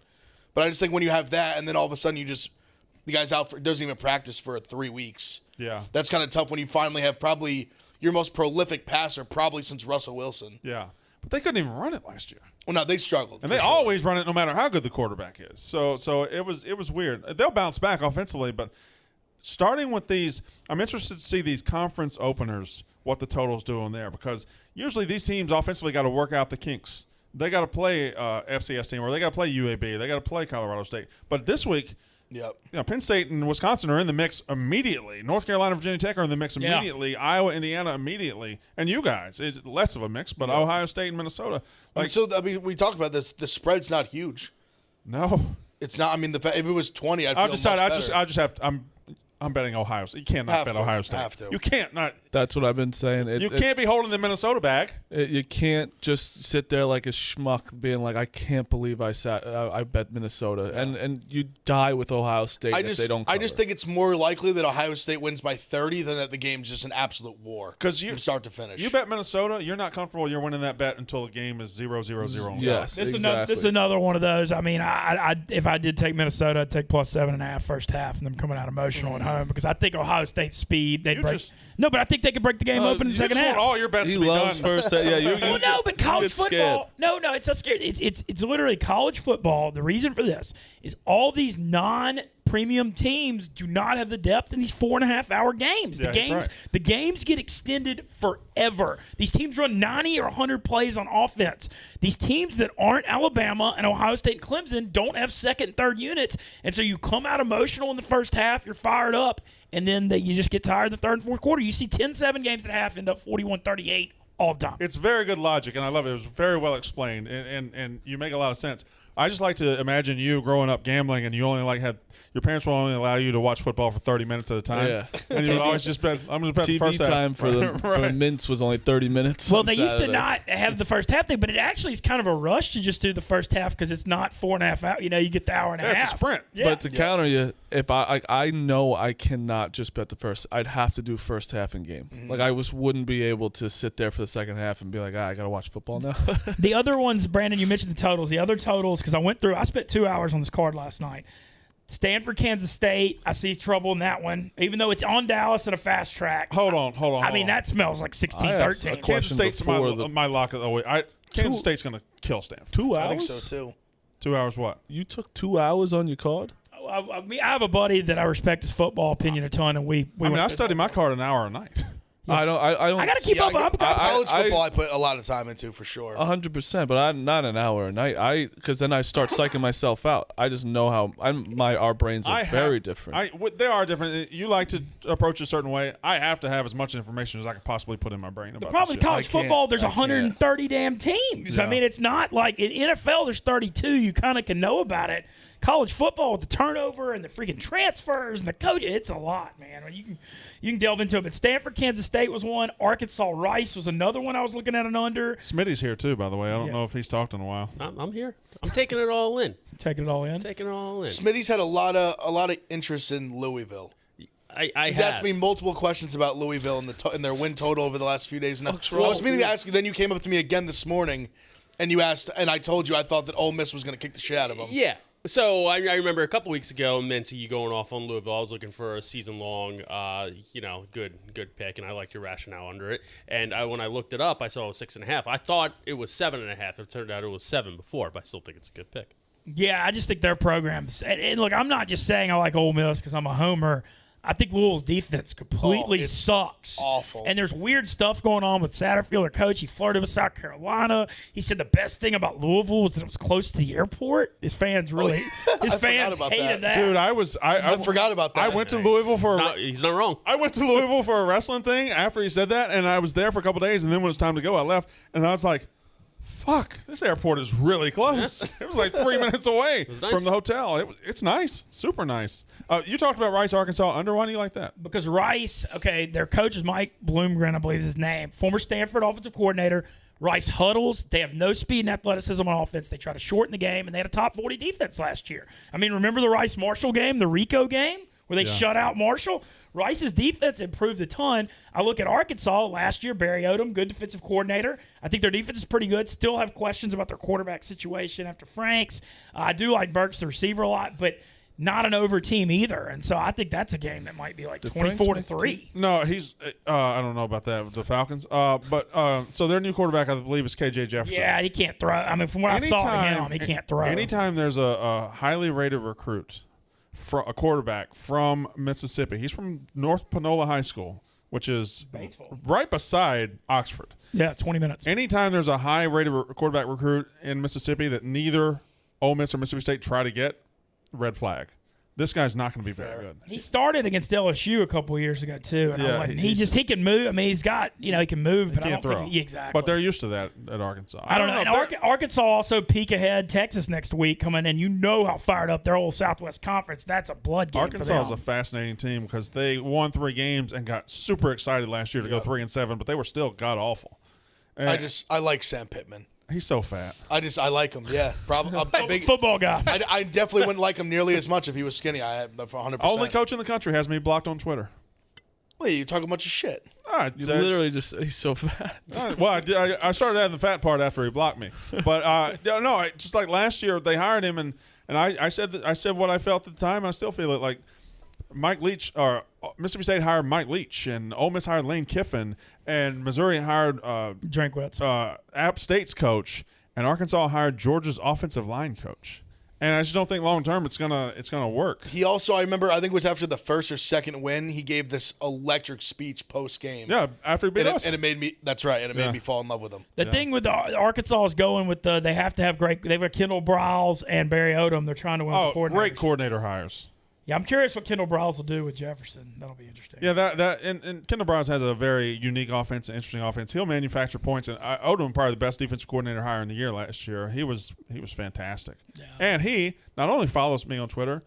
[SPEAKER 4] But I just think when you have that, and then all of a sudden the guy's out doesn't even practice for 3 weeks.
[SPEAKER 1] Yeah.
[SPEAKER 4] That's kind of tough when you finally have probably your most prolific passer probably since Russell Wilson.
[SPEAKER 1] Yeah. But they couldn't even run it last year.
[SPEAKER 4] Well, no, they struggled.
[SPEAKER 1] And
[SPEAKER 4] for
[SPEAKER 1] they
[SPEAKER 4] sure.
[SPEAKER 1] always run it no matter how good the quarterback is. So it was weird. They'll bounce back offensively, but starting with these, I'm interested to see these conference openers, what the total's doing there, because usually these teams offensively got to work out the kinks. They got to play FCS team, or they got to play UAB. They got to play Colorado State. But this week,
[SPEAKER 4] Yep.
[SPEAKER 1] Penn State and Wisconsin are in the mix immediately. North Carolina, Virginia Tech are in the mix
[SPEAKER 2] Yeah.
[SPEAKER 1] immediately. Iowa, Indiana immediately. And you guys, it's less of a mix, but Ohio State and Minnesota.
[SPEAKER 4] And so I mean, we talked about this. The spread's not huge.
[SPEAKER 1] No.
[SPEAKER 4] It's not. I mean, if it was 20, I'd
[SPEAKER 1] I've
[SPEAKER 4] feel
[SPEAKER 1] decided
[SPEAKER 4] much better.
[SPEAKER 1] I just have to, I'm betting Ohio State. You can't not
[SPEAKER 4] Have
[SPEAKER 1] bet
[SPEAKER 4] to.
[SPEAKER 1] Ohio State.
[SPEAKER 4] Have to.
[SPEAKER 1] You can't not.
[SPEAKER 3] That's what I've been saying.
[SPEAKER 1] You can't be holding the Minnesota bag.
[SPEAKER 3] You can't just sit there like a schmuck, being like, "I can't believe I bet Minnesota," and you die with Ohio State if they don't.
[SPEAKER 4] I
[SPEAKER 3] Cover.
[SPEAKER 4] just think it's more likely that Ohio State wins by 30 than that the game's just an absolute war
[SPEAKER 1] 'Cause you-
[SPEAKER 4] from start to finish.
[SPEAKER 1] You bet Minnesota, you're not comfortable. You're winning that bet until the game is 0-0-0.
[SPEAKER 3] Yes,
[SPEAKER 2] This
[SPEAKER 3] exactly.
[SPEAKER 2] is another one of those. I mean, I if I did take Minnesota, I'd take plus 7.5 first half, and them coming out emotional at home because I think Ohio State's speed. They
[SPEAKER 1] You
[SPEAKER 2] break.
[SPEAKER 1] just-
[SPEAKER 2] No, but I think they could break the game open in the
[SPEAKER 1] You
[SPEAKER 2] second
[SPEAKER 1] just
[SPEAKER 2] half.
[SPEAKER 1] want all your bets
[SPEAKER 3] He
[SPEAKER 1] to be
[SPEAKER 3] loves
[SPEAKER 1] done.
[SPEAKER 3] first. Yeah, you.
[SPEAKER 2] Well, no, but college
[SPEAKER 3] get scared.
[SPEAKER 2] football. No, it's not scared. It's literally college football. The reason for this is all these non-premium teams do not have the depth in these 4.5-hour games.
[SPEAKER 1] Yeah, he's right.
[SPEAKER 2] The games get extended forever. These teams run 90 or 100 plays on offense. These teams that aren't Alabama and Ohio State and Clemson don't have second and third units, and so you come out emotional in the first half. You're fired up, and then you just get tired in the third and fourth quarter. You see 10-7 games at half end up 41-38 all the time.
[SPEAKER 1] It's very good logic, and I love it. It was very well explained, and you make a lot of sense. I just like to imagine you growing up gambling, and you only had your parents will only allow you to watch football for 30 minutes at a time.
[SPEAKER 3] Yeah.
[SPEAKER 1] And you would always just bet. I'm going to bet the
[SPEAKER 3] TV
[SPEAKER 1] first half.
[SPEAKER 3] time for the mints was only 30 minutes.
[SPEAKER 2] Well,
[SPEAKER 3] on
[SPEAKER 2] they used to
[SPEAKER 3] Saturday.
[SPEAKER 2] not have the first half thing, but it actually is kind of a rush to just do the first half because it's not 4.5 hours. You get the hour and a
[SPEAKER 1] Yeah,
[SPEAKER 2] half.
[SPEAKER 1] it's a sprint.
[SPEAKER 2] Yeah.
[SPEAKER 3] But to counter you, if I know I cannot just bet the first. I'd have to do first half in game. Like I wouldn't be able to sit there for the second half and be like, I gotta watch football now.
[SPEAKER 2] The other ones, Brandon, you mentioned the totals. The other totals, because I spent 2 hours on this card last night. Stanford, Kansas State, I see trouble in that one, even though it's on Dallas at a fast track.
[SPEAKER 1] Hold on.
[SPEAKER 2] I mean, that smells like 16-13.
[SPEAKER 3] question
[SPEAKER 1] Kansas State's
[SPEAKER 3] before
[SPEAKER 1] my lock of the week. Kansas State's going to kill Stanford.
[SPEAKER 3] 2 hours?
[SPEAKER 4] I think so too.
[SPEAKER 1] 2 hours what?
[SPEAKER 3] You took 2 hours on your card?
[SPEAKER 2] I have a buddy that I respect his football opinion a ton, and we
[SPEAKER 1] I study my card an hour a night.
[SPEAKER 3] I don't.
[SPEAKER 2] I got to keep up.
[SPEAKER 4] College football, I put a lot of time into for sure.
[SPEAKER 3] 100%, but I'm not an hour a night. Because then I start psyching myself out. I just know how our brains are very different.
[SPEAKER 1] They are different. You like to approach a certain way. I have to have as much information as I can possibly put in my brain about
[SPEAKER 2] Probably
[SPEAKER 1] this shit.
[SPEAKER 2] college football, there's
[SPEAKER 3] I can't.
[SPEAKER 2] 130 damn teams.
[SPEAKER 1] Yeah.
[SPEAKER 2] I mean, it's not like in NFL, there's 32. You kind of can know about it. College football with the turnover and the freaking transfers and the coach, it's a lot, man. I mean, you can delve into it. But Stanford, Kansas State was one. Arkansas, Rice was another one I was looking at an under.
[SPEAKER 1] Smitty's here too, by the way. I don't
[SPEAKER 2] Yeah.
[SPEAKER 1] know if he's talked in a while.
[SPEAKER 5] I'm here. I'm taking it all in.
[SPEAKER 2] Taking it all in.
[SPEAKER 5] Taking it all in.
[SPEAKER 4] Smitty's had a lot of interest in Louisville. He's asked me multiple questions about Louisville and their win total over the last few days. And I was meaning to ask you. Then you came up to me again this morning, and you asked, and I told you I thought that Ole Miss was going to kick the shit out of them.
[SPEAKER 5] Yeah. So I remember a couple weeks ago, Mincy, you going off on Louisville. I was looking for a season-long, good pick, and I liked your rationale under it. And when I looked it up, I saw it was 6.5. I thought it was 7.5. It turned out it was 7 before, but I still think it's a good pick.
[SPEAKER 2] Yeah, I just think their programs. And look, I'm not just saying I like Ole Miss because I'm a homer. I think Louisville's defense completely sucks.
[SPEAKER 4] Awful.
[SPEAKER 2] And there's weird stuff going on with Satterfield, their coach. He flirted with South Carolina. He said the best thing about Louisville was that it was close to the airport. His fans really, his fans hated that.
[SPEAKER 1] Dude, I
[SPEAKER 4] forgot about that.
[SPEAKER 1] I went to Louisville for
[SPEAKER 5] He's not wrong.
[SPEAKER 1] I went to Louisville for a wrestling thing after he said that, and I was there for a couple days, and then when it was time to go, I left, and I was like, fuck, this airport is really close. It was like 3 minutes away
[SPEAKER 5] nice.
[SPEAKER 1] from the hotel. It's nice. Super nice. You talked about Rice, Arkansas. Under, why do you like that?
[SPEAKER 2] Because Rice, their coach is Mike Bloomgren, I believe is his name, former Stanford offensive coordinator. Rice huddles. They have no speed and athleticism on offense. They try to shorten the game, and they had a top 40 defense last year. I mean, remember the Rice-Marshall game, the Rico game, where they shut out Marshall? Rice's defense improved a ton. I look at Arkansas last year, Barry Odom, good defensive coordinator. I think their defense is pretty good. Still have questions about their quarterback situation after Franks. I do like Burks, the receiver, a lot, but not an over team either. And so I think that's a game that might be like 24-3.
[SPEAKER 1] No, he's I don't know about that with the Falcons. So their new quarterback, I believe, is KJ Jefferson.
[SPEAKER 2] Yeah, he can't throw. I mean, from what I saw of him, he can't throw.
[SPEAKER 1] Anytime there's a highly rated recruit, a quarterback from Mississippi, he's from North Panola High School, which is
[SPEAKER 2] Batesville,
[SPEAKER 1] right beside Oxford.
[SPEAKER 2] Yeah, 20 minutes.
[SPEAKER 1] Anytime there's a high rated quarterback recruit in Mississippi that neither Ole Miss or Mississippi State try to get, red flag. This guy's not going to be very good.
[SPEAKER 2] He started against LSU a couple of years ago too, and he can move. I mean, he's got he can move, but I
[SPEAKER 1] can't
[SPEAKER 2] don't
[SPEAKER 1] throw.
[SPEAKER 2] think exactly.
[SPEAKER 1] But they're used to that at Arkansas.
[SPEAKER 2] I don't know. And Arkansas also peek ahead. Texas next week coming in. You know how fired up their whole Southwest Conference. That's a blood game.
[SPEAKER 1] Arkansas is a fascinating team because they won 3 games and got super excited last year to go 3-7, but they were still god awful.
[SPEAKER 4] I like Sam Pittman.
[SPEAKER 1] He's so fat.
[SPEAKER 4] I like him. Yeah, probably a big
[SPEAKER 2] football guy.
[SPEAKER 4] I definitely wouldn't like him nearly as much if he was skinny. I 100%.
[SPEAKER 1] Only coach in the country has me blocked on Twitter.
[SPEAKER 4] Wait, you talking a bunch of shit.
[SPEAKER 3] He's literally he's so fat.
[SPEAKER 1] Well, I started adding the fat part after he blocked me. But just like last year, they hired him, and I said what I felt at the time, and I still feel it. Like Mike Leach, or Mississippi State hired Mike Leach, and Ole Miss hired Lane Kiffin, and Missouri hired
[SPEAKER 2] Drinkwitz,
[SPEAKER 1] App State's coach, and Arkansas hired Georgia's offensive line coach. And I just don't think long term it's gonna work.
[SPEAKER 4] He also, I remember, I think it was after the first or second win, he gave this electric speech post game.
[SPEAKER 1] Yeah, after he beat us,
[SPEAKER 4] and it made me. That's right, and it made me fall in love with him.
[SPEAKER 2] The thing with Arkansas is going with they have to have great. They've got Kendall Briles and Barry Odom. They're trying to win.
[SPEAKER 1] Great coordinator hires.
[SPEAKER 2] Yeah, I'm curious what Kendall Briles will do with Jefferson. That'll be interesting.
[SPEAKER 1] Yeah, and Kendall Briles has a very unique offense, an interesting offense. He'll manufacture points, and Odom probably the best defensive coordinator hire in the year last year. He was fantastic, and he not only follows me on Twitter.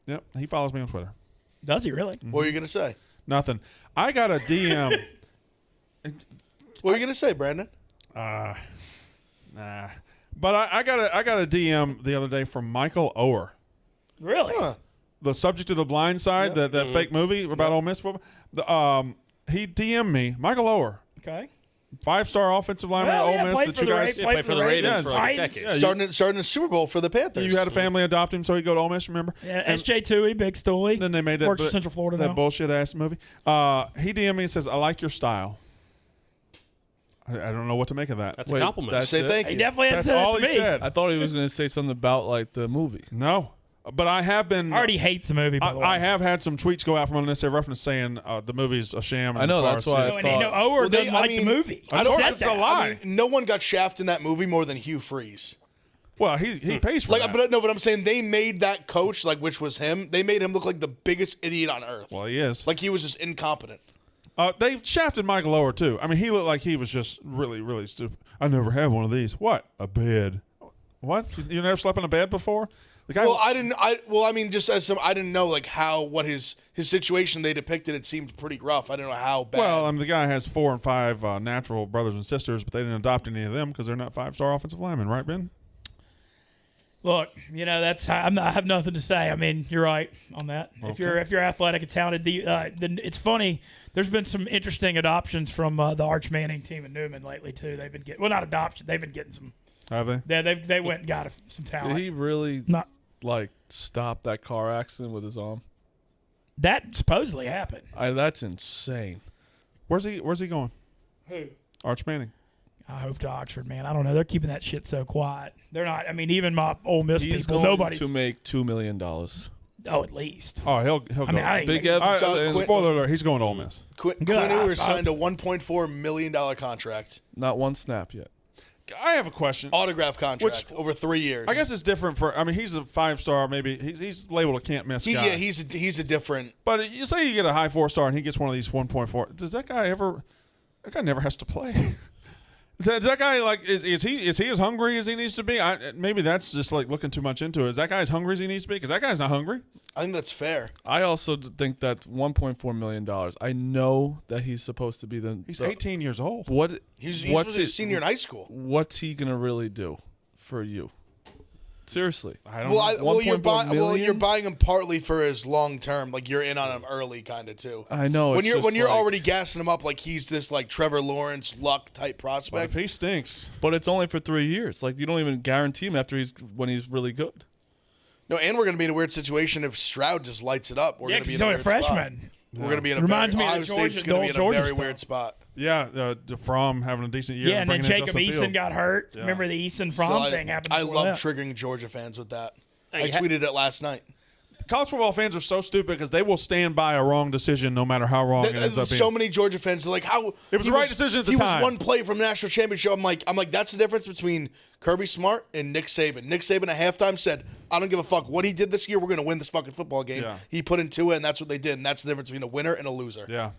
[SPEAKER 1] Yep, he follows me on Twitter.
[SPEAKER 2] Does he really?
[SPEAKER 4] What are you gonna say?
[SPEAKER 1] Nothing. I got a DM.
[SPEAKER 4] What are you gonna say, Brandon?
[SPEAKER 1] Nah. But I got a DM the other day from Michael Oher.
[SPEAKER 2] Really?
[SPEAKER 4] Huh.
[SPEAKER 1] The subject of The Blind Side, that fake movie about Ole Miss football. He DM'd me, Michael Oher,
[SPEAKER 2] Okay.
[SPEAKER 1] 5-star offensive lineman at Ole Miss
[SPEAKER 2] played
[SPEAKER 1] that
[SPEAKER 2] for
[SPEAKER 1] you guys.
[SPEAKER 5] played for the Ravens for like a
[SPEAKER 2] Titans.
[SPEAKER 5] decade.
[SPEAKER 4] Starting a Super Bowl for the Panthers.
[SPEAKER 1] You had a family adopt him, so he go to Ole Miss. Remember?
[SPEAKER 2] Yeah,
[SPEAKER 1] And
[SPEAKER 2] SJ Tui, Big Stoolie.
[SPEAKER 1] then they made that
[SPEAKER 2] Works for Central Florida
[SPEAKER 1] that
[SPEAKER 2] now.
[SPEAKER 1] bullshit ass movie. He DM'd me and says, "I like your style." I don't know what to make of that.
[SPEAKER 5] That's a compliment.
[SPEAKER 3] that's
[SPEAKER 4] Say
[SPEAKER 3] it?
[SPEAKER 4] thank
[SPEAKER 2] He
[SPEAKER 4] you.
[SPEAKER 2] definitely had
[SPEAKER 1] That's
[SPEAKER 2] said it
[SPEAKER 1] all
[SPEAKER 2] to
[SPEAKER 1] he
[SPEAKER 2] me.
[SPEAKER 1] said.
[SPEAKER 3] I thought he was going to say something about like the movie.
[SPEAKER 1] No, but I have been.
[SPEAKER 2] Already hates the movie, by the way.
[SPEAKER 1] I have had some tweets go out from unnecessary reference saying the movie's a sham. And
[SPEAKER 3] I know,
[SPEAKER 1] a farce.
[SPEAKER 3] that's why I
[SPEAKER 2] No, and Oher
[SPEAKER 4] Well,
[SPEAKER 2] doesn't like the movie.
[SPEAKER 1] Of
[SPEAKER 2] He
[SPEAKER 1] course
[SPEAKER 2] said
[SPEAKER 1] it's a
[SPEAKER 2] that.
[SPEAKER 1] lie.
[SPEAKER 4] No one got shafted in that movie more than Hugh Freeze.
[SPEAKER 1] Well, he pays for
[SPEAKER 4] Like,
[SPEAKER 1] that.
[SPEAKER 4] but I'm saying they made that coach, like, which was him. They made him look like the biggest idiot on earth.
[SPEAKER 1] Well, he is.
[SPEAKER 4] Like he was just incompetent.
[SPEAKER 1] They shafted Michael Oher too. I mean, he looked like he was just really, really stupid. I never had one of these. What? A bed? What? You never slept in a bed before? The guy.
[SPEAKER 4] Well, I didn't. I mean, just as some, I didn't know like what his situation they depicted. It seemed pretty rough. I didn't know how bad.
[SPEAKER 1] Well, I mean, the guy has 4 and 5 natural brothers and sisters, but they didn't adopt any of them because they're not 5-star offensive linemen, right, Ben?
[SPEAKER 2] Look, I have nothing to say. I mean, you're right on that. If you're athletic and talented, then it's funny. There's been some interesting adoptions from the Arch Manning team in Newman lately too. They've been getting not adoption. They've been getting some.
[SPEAKER 1] Have they?
[SPEAKER 2] Yeah, they went and got some talent.
[SPEAKER 3] Did he really
[SPEAKER 2] Not-
[SPEAKER 3] like stop that car accident with his arm?
[SPEAKER 2] That supposedly happened.
[SPEAKER 3] That's insane.
[SPEAKER 1] Where's he going?
[SPEAKER 2] Who?
[SPEAKER 1] Arch Manning.
[SPEAKER 2] I hope to Oxford, man. I don't know. They're keeping that shit so quiet. They're not. I mean, even my Ole Miss
[SPEAKER 3] He's
[SPEAKER 2] people.
[SPEAKER 3] going
[SPEAKER 2] Nobody's.
[SPEAKER 3] to make $2 million.
[SPEAKER 2] Oh, at least.
[SPEAKER 1] Oh, he'll
[SPEAKER 2] I
[SPEAKER 1] go.
[SPEAKER 2] mean, I think.
[SPEAKER 3] Big Ev saying
[SPEAKER 1] Spoiler alert: he's going to Ole Miss.
[SPEAKER 4] Quinn
[SPEAKER 2] Good.
[SPEAKER 4] Ewers signed a $1.4 million contract,
[SPEAKER 3] not one snap yet.
[SPEAKER 1] I have a question.
[SPEAKER 4] autograph contract over 3 years.
[SPEAKER 1] I guess it's different for. I mean, he's a 5-star. Maybe he's labeled a can't miss guy.
[SPEAKER 4] Yeah, he's a different.
[SPEAKER 1] But you say you get a high 4-star and he gets one of these 1.4. Does that guy ever? That guy never has to play. Is that guy like is he as hungry as he needs to be? Maybe that's just like looking too much into it. Is that guy as hungry as he needs to be? Because that guy's not hungry.
[SPEAKER 4] I think that's fair.
[SPEAKER 3] I also think that $1.4 million. I know that he's supposed to be
[SPEAKER 1] He's 18 years old.
[SPEAKER 3] What
[SPEAKER 4] He's
[SPEAKER 3] what's
[SPEAKER 4] a
[SPEAKER 3] it-
[SPEAKER 4] senior in high school.
[SPEAKER 3] What's he gonna really do for you? Seriously,
[SPEAKER 1] I don't know.
[SPEAKER 4] You're
[SPEAKER 3] 1.4 million?
[SPEAKER 4] you're buying him partly for his long term. Like you're in on him early, kind of too.
[SPEAKER 3] I know.
[SPEAKER 4] When
[SPEAKER 3] it's
[SPEAKER 4] you're
[SPEAKER 3] just
[SPEAKER 4] when you're
[SPEAKER 3] like-
[SPEAKER 4] already gassing him up like he's this like Trevor Lawrence Luck type
[SPEAKER 1] But
[SPEAKER 4] prospect.
[SPEAKER 1] if he stinks,
[SPEAKER 3] but it's only for 3 years. Like you don't even guarantee him after when he's really good.
[SPEAKER 4] No, and we're going to be in a weird situation if Stroud just lights it up. We're
[SPEAKER 2] Yeah,
[SPEAKER 4] going to be
[SPEAKER 2] because
[SPEAKER 4] in
[SPEAKER 2] he's
[SPEAKER 4] a
[SPEAKER 2] only a
[SPEAKER 4] weird spot.
[SPEAKER 2] freshman.
[SPEAKER 4] We're going to be in a
[SPEAKER 2] Reminds
[SPEAKER 4] very,
[SPEAKER 2] me of
[SPEAKER 4] Ohio
[SPEAKER 2] the
[SPEAKER 4] State's
[SPEAKER 2] Georgia-
[SPEAKER 4] going to be in a
[SPEAKER 2] Georgia
[SPEAKER 4] very
[SPEAKER 2] stuff.
[SPEAKER 4] weird spot.
[SPEAKER 1] yeah, Fromm having a decent year.
[SPEAKER 2] Yeah, and then
[SPEAKER 1] bringing in
[SPEAKER 2] Jacob
[SPEAKER 1] Justin
[SPEAKER 2] Eason
[SPEAKER 1] Fields.
[SPEAKER 2] got hurt.
[SPEAKER 1] Yeah.
[SPEAKER 2] Remember the Eason
[SPEAKER 4] So
[SPEAKER 2] Fromm thing happened?
[SPEAKER 4] I
[SPEAKER 2] before
[SPEAKER 4] love
[SPEAKER 2] that.
[SPEAKER 4] triggering Georgia fans with that. I
[SPEAKER 5] Hey,
[SPEAKER 4] tweeted it last night.
[SPEAKER 1] College football fans are so stupid because they will stand by a wrong decision no matter how wrong it ends up being.
[SPEAKER 4] So many Georgia fans are like, "How
[SPEAKER 1] It was
[SPEAKER 4] he
[SPEAKER 1] the right decision at the
[SPEAKER 4] he
[SPEAKER 1] time."
[SPEAKER 4] was one play from national championship." I'm like, that's the difference between Kirby Smart and Nick Saban. Nick Saban at halftime said, "I don't give a fuck what he did this year. We're going to win this fucking football game."
[SPEAKER 1] Yeah.
[SPEAKER 4] He put into it, and that's what they did. And that's the difference between a winner and a loser.
[SPEAKER 1] Yeah,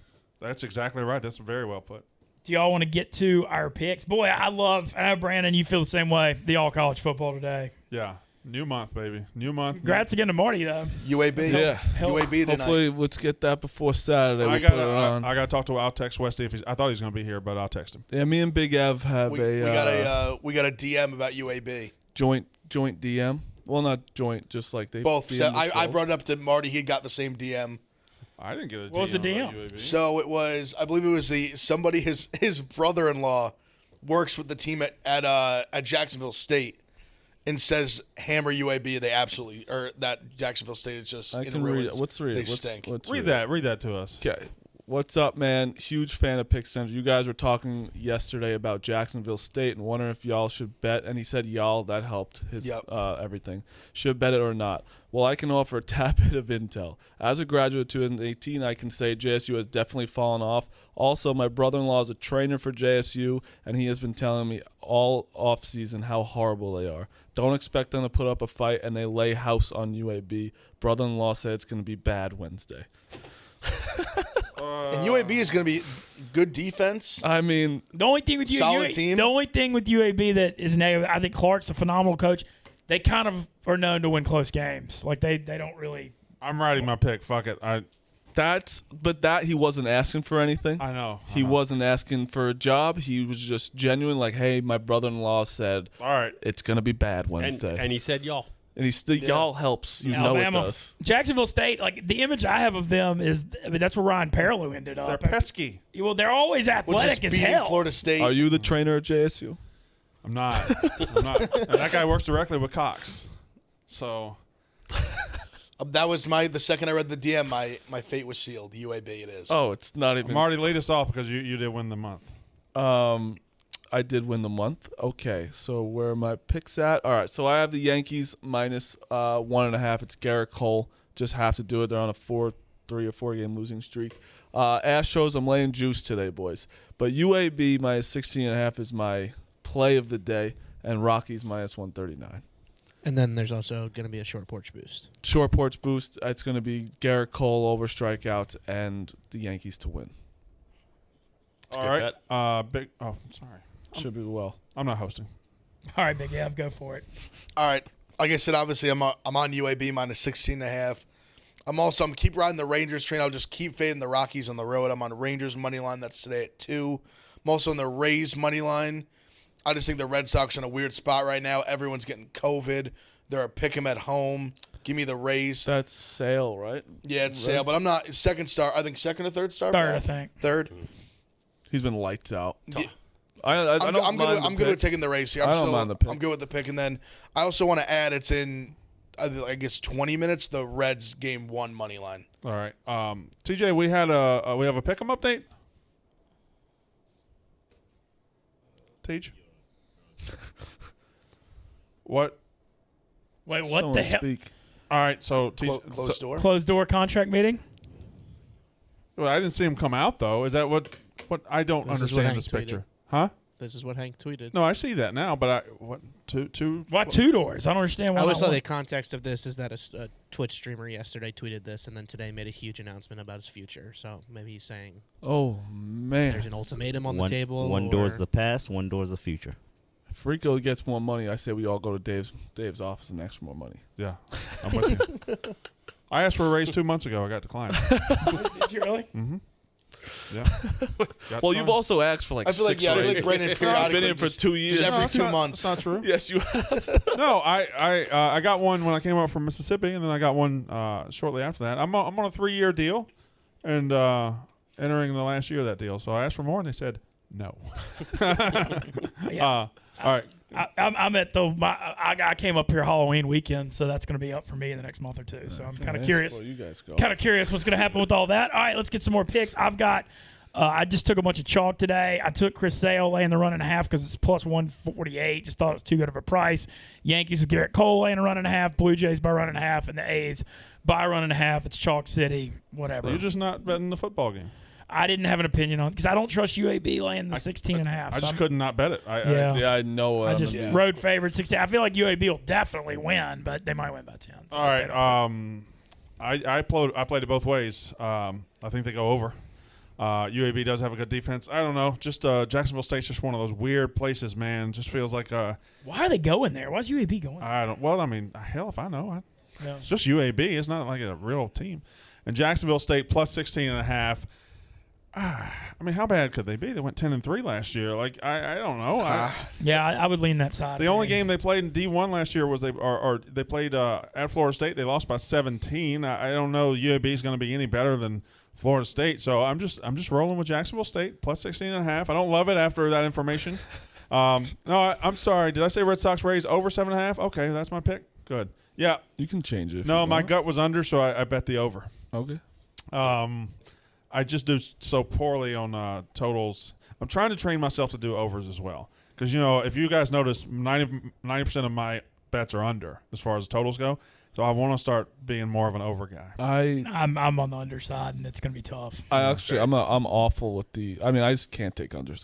[SPEAKER 1] that's exactly right. That's very well put.
[SPEAKER 2] Do y'all want to get to our picks? Boy, I know, Brandon, you feel the same way. The all college football today.
[SPEAKER 1] Yeah, new month, baby. New month.
[SPEAKER 2] Congrats again to Marty, though.
[SPEAKER 4] UAB,
[SPEAKER 3] Yeah.
[SPEAKER 4] UAB tonight.
[SPEAKER 3] Hopefully, let's get that before Saturday.
[SPEAKER 1] I
[SPEAKER 3] We'll
[SPEAKER 1] got
[SPEAKER 3] put it on.
[SPEAKER 1] to talk to. I'll text Westy if he's. I thought he was going to be here, but I'll text him.
[SPEAKER 3] Yeah, me and Big Ev have
[SPEAKER 4] we got a DM about UAB.
[SPEAKER 3] joint DM. Well, not joint, just like they
[SPEAKER 4] Both. So
[SPEAKER 3] DM'd us
[SPEAKER 4] I
[SPEAKER 3] both.
[SPEAKER 4] brought it up to Marty. He got the same DM.
[SPEAKER 1] I didn't get a.
[SPEAKER 2] What was the
[SPEAKER 1] about
[SPEAKER 2] DM?
[SPEAKER 1] UAB.
[SPEAKER 4] So it was, I believe it was somebody his brother-in-law works with the team at Jacksonville State and says hammer UAB. They absolutely, or that Jacksonville State is just
[SPEAKER 3] I
[SPEAKER 4] in
[SPEAKER 3] can read
[SPEAKER 4] ruins.
[SPEAKER 3] it. Let's read
[SPEAKER 4] They
[SPEAKER 3] it. Let's,
[SPEAKER 4] stink.
[SPEAKER 3] let's
[SPEAKER 1] Read that. Read that to us.
[SPEAKER 3] Okay. What's up, man? Huge fan of Pick Central. You guys were talking yesterday about Jacksonville State and wondering if y'all should bet. And he said y'all. That helped his everything. Should bet it or not. Well, I can offer a tad bit of intel. As a graduate of 2018, I can say JSU has definitely fallen off. Also, my brother-in-law is a trainer for JSU, and he has been telling me all offseason how horrible they are. Don't expect them to put up a fight, and they lay house on UAB. Brother-in-law said it's going to be bad Wednesday.
[SPEAKER 4] And UAB is going to be good defense.
[SPEAKER 3] I mean,
[SPEAKER 2] The only thing with
[SPEAKER 4] Solid team.
[SPEAKER 2] The only thing with UAB that is negative, I think Clark's a phenomenal coach. They kind of are known to win close games. Like they don't really.
[SPEAKER 1] I'm writing my pick. Fuck it.
[SPEAKER 3] But he wasn't asking for anything.
[SPEAKER 1] I know.
[SPEAKER 3] He wasn't asking for a job. He was just genuine, like, hey, my brother-in-law said
[SPEAKER 1] All right.
[SPEAKER 3] it's going to be bad Wednesday.
[SPEAKER 5] And he said y'all.
[SPEAKER 3] And he's still, y'all helps. You know it does.
[SPEAKER 2] Jacksonville State, like the image I have of them is, I mean, that's where Ryan Perlew ended up.
[SPEAKER 1] They're pesky.
[SPEAKER 2] Well, they're always
[SPEAKER 4] Which
[SPEAKER 2] athletic
[SPEAKER 4] is
[SPEAKER 2] as
[SPEAKER 4] beating
[SPEAKER 2] hell.
[SPEAKER 4] Florida State.
[SPEAKER 3] Are you the trainer at JSU?
[SPEAKER 1] I'm not. I'm not. And that guy works directly with Cox. So
[SPEAKER 4] That was the second I read the DM, my fate was sealed. UAB it is.
[SPEAKER 3] Oh, it's not even.
[SPEAKER 1] Marty, lead us off because you did win the month.
[SPEAKER 3] I did win the month. Okay, so where are my picks at? All right, so I have the Yankees minus 1.5. It's Garrett Cole. Just have to do it. They're on a 3 or 4 game losing streak. Astros, I'm laying juice today, boys. But UAB minus 16.5 is my play of the day, and Rockies minus 139.
[SPEAKER 6] And then there's also going to be a short porch boost.
[SPEAKER 3] Short porch boost. It's going to be Garrett Cole over strikeouts and the Yankees to win.
[SPEAKER 1] All
[SPEAKER 5] good
[SPEAKER 1] right. Big. Oh, sorry.
[SPEAKER 3] Should be well.
[SPEAKER 1] I'm not hosting.
[SPEAKER 2] All right, Big Ev, go for it.
[SPEAKER 4] All right. Like I said, obviously I'm on UAB minus 16.5. I'm keep riding the Rangers train. I'll just keep fading the Rockies on the road. I'm on Rangers money line. That's today at 2. I'm also on the Rays money line. I just think the Red Sox are in a weird spot right now. Everyone's getting COVID. They're a pick 'em at home. Give me the Rays.
[SPEAKER 3] That's Sale, right?
[SPEAKER 4] Yeah, it's Sale, but I'm not second star. I think second or third star.
[SPEAKER 2] Third, I think.
[SPEAKER 4] Third.
[SPEAKER 3] He's been lights out.
[SPEAKER 4] Yeah.
[SPEAKER 3] I'm
[SPEAKER 4] good with taking the Rays here.
[SPEAKER 3] I don't mind the pick.
[SPEAKER 4] I'm good with the pick, and then I also want to add it's in I guess 20 minutes the Reds game 1 money line.
[SPEAKER 1] All right. TJ, we have a pick'em update. Teach. What?
[SPEAKER 2] Wait, what
[SPEAKER 3] Someone
[SPEAKER 2] the hell?
[SPEAKER 3] speak.
[SPEAKER 1] All right. So
[SPEAKER 4] Closed door.
[SPEAKER 2] Closed door contract meeting?
[SPEAKER 1] Well, I didn't see him come out though. Is that what? I don't
[SPEAKER 6] This is what
[SPEAKER 1] understand
[SPEAKER 6] Hank
[SPEAKER 1] this
[SPEAKER 6] tweeted.
[SPEAKER 1] picture. Huh?
[SPEAKER 6] This is what Hank tweeted.
[SPEAKER 1] No, I see that now, but two?
[SPEAKER 2] Why 2 doors? I don't understand why.
[SPEAKER 6] I always
[SPEAKER 2] not
[SPEAKER 6] thought
[SPEAKER 2] one.
[SPEAKER 6] the context of this is that a Twitch streamer yesterday tweeted this and then today made a huge announcement about his future. So maybe he's saying
[SPEAKER 3] Oh, man.
[SPEAKER 6] there's an ultimatum on the
[SPEAKER 7] One-
[SPEAKER 6] table.
[SPEAKER 7] One
[SPEAKER 6] or-
[SPEAKER 7] door's the past, one door's the future.
[SPEAKER 3] If Rico gets more money, I say we all go to Dave's office and ask for more money.
[SPEAKER 1] Yeah, I'm with you. I asked for a raise 2 months ago. I got declined.
[SPEAKER 2] Did you really?
[SPEAKER 1] Mm-hmm. Yeah. Got
[SPEAKER 3] Well, you've
[SPEAKER 1] declined.
[SPEAKER 3] also asked for like
[SPEAKER 4] I feel like
[SPEAKER 3] 6
[SPEAKER 4] I feel
[SPEAKER 3] raises.
[SPEAKER 4] like Brandon
[SPEAKER 3] I've
[SPEAKER 4] periodically
[SPEAKER 3] been in for
[SPEAKER 4] just-
[SPEAKER 3] 2 years.
[SPEAKER 4] just every
[SPEAKER 1] that's
[SPEAKER 4] 2
[SPEAKER 1] not-
[SPEAKER 4] months.
[SPEAKER 1] That's not true.
[SPEAKER 3] Yes, you have.
[SPEAKER 1] No, I got one when I came out from Mississippi, and then I got one shortly after that. I'm on a 3-year deal, and entering the last year of that deal. So I asked for more, and they said no.
[SPEAKER 2] Yeah.
[SPEAKER 1] All right.
[SPEAKER 2] I'm at I came up here Halloween weekend, so that's going to be up for me in the next month or two. So I'm kind of curious.
[SPEAKER 3] Well, you guys go.
[SPEAKER 2] Kind of curious what's going to happen with all that. All right, let's get some more picks. I've got. I just took a bunch of chalk today. I took Chris Sale laying the run and a half because it's plus 148. Just thought it was too good of a price. Yankees with Garrett Cole laying a run and a half. Blue Jays by run and a half, and the A's by run and a half. It's Chalk City, whatever.
[SPEAKER 1] You're just not betting the football game.
[SPEAKER 2] I didn't have an opinion on because I don't trust UAB laying the 16 and a half.
[SPEAKER 1] I
[SPEAKER 2] so
[SPEAKER 1] just
[SPEAKER 2] I'm-
[SPEAKER 1] couldn't not bet it.
[SPEAKER 2] Yeah.
[SPEAKER 3] Yeah, I know.
[SPEAKER 2] I just
[SPEAKER 4] Yeah.
[SPEAKER 2] road favorite 16. I feel like UAB will definitely win, but they might win by 10. So
[SPEAKER 1] All
[SPEAKER 2] I
[SPEAKER 1] right.
[SPEAKER 2] stayed off
[SPEAKER 1] I played it both ways. I think they go over. UAB does have a good defense. I don't know. Just Jacksonville State's just one of those weird places, man. Just feels like
[SPEAKER 2] Why are they going there? Why's UAB going there?
[SPEAKER 1] I don't. Well, I mean, hell if I know.
[SPEAKER 2] No.
[SPEAKER 1] It's just UAB. It's not like a real team. And Jacksonville State plus 16.5. I mean, how bad could they be? They went 10-3 last year. Like I don't know.
[SPEAKER 2] Yeah, I would lean that side.
[SPEAKER 1] The only game they played in D1 last year was they played at Florida State. They lost by 17. I don't know UAB is going to be any better than Florida State. So I'm just rolling with Jacksonville State plus 16.5. I don't love it after that information. No, I'm sorry. Did I say Red Sox raise over 7.5? Okay, that's my pick. Good. Yeah.
[SPEAKER 3] You can change it. if
[SPEAKER 1] No,
[SPEAKER 3] you
[SPEAKER 1] my
[SPEAKER 3] want.
[SPEAKER 1] gut was under, so I bet the over.
[SPEAKER 3] Okay.
[SPEAKER 1] I just do so poorly on totals. I'm trying to train myself to do overs as well. Because, if you guys notice, 90% of my bets are under as far as totals go. So I want to start being more of an over guy.
[SPEAKER 2] I'm on the underside, and it's going to be tough.
[SPEAKER 3] I'm awful with the. I mean, I just can't take unders.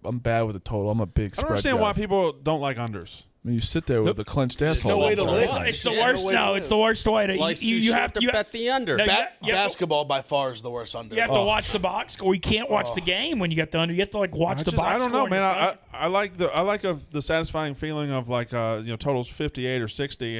[SPEAKER 3] I'm bad with the total. I'm a big spread
[SPEAKER 1] I don't understand
[SPEAKER 3] guy.
[SPEAKER 1] why people don't like unders.
[SPEAKER 3] I mean, you sit there with a clenched
[SPEAKER 4] There's
[SPEAKER 3] asshole.
[SPEAKER 4] no way to
[SPEAKER 3] all the
[SPEAKER 4] live.
[SPEAKER 3] time.
[SPEAKER 2] It's the worst. No, it's the worst way to. You have to
[SPEAKER 5] bet the under.
[SPEAKER 2] No, you have to-
[SPEAKER 4] Basketball by far is the worst under.
[SPEAKER 2] You have to watch the box score. You can't watch the game when you get the under. You have to watch the box.
[SPEAKER 1] I don't know,
[SPEAKER 2] score on your
[SPEAKER 1] man.
[SPEAKER 2] phone.
[SPEAKER 1] I like the satisfying feeling of totals 58 or 60,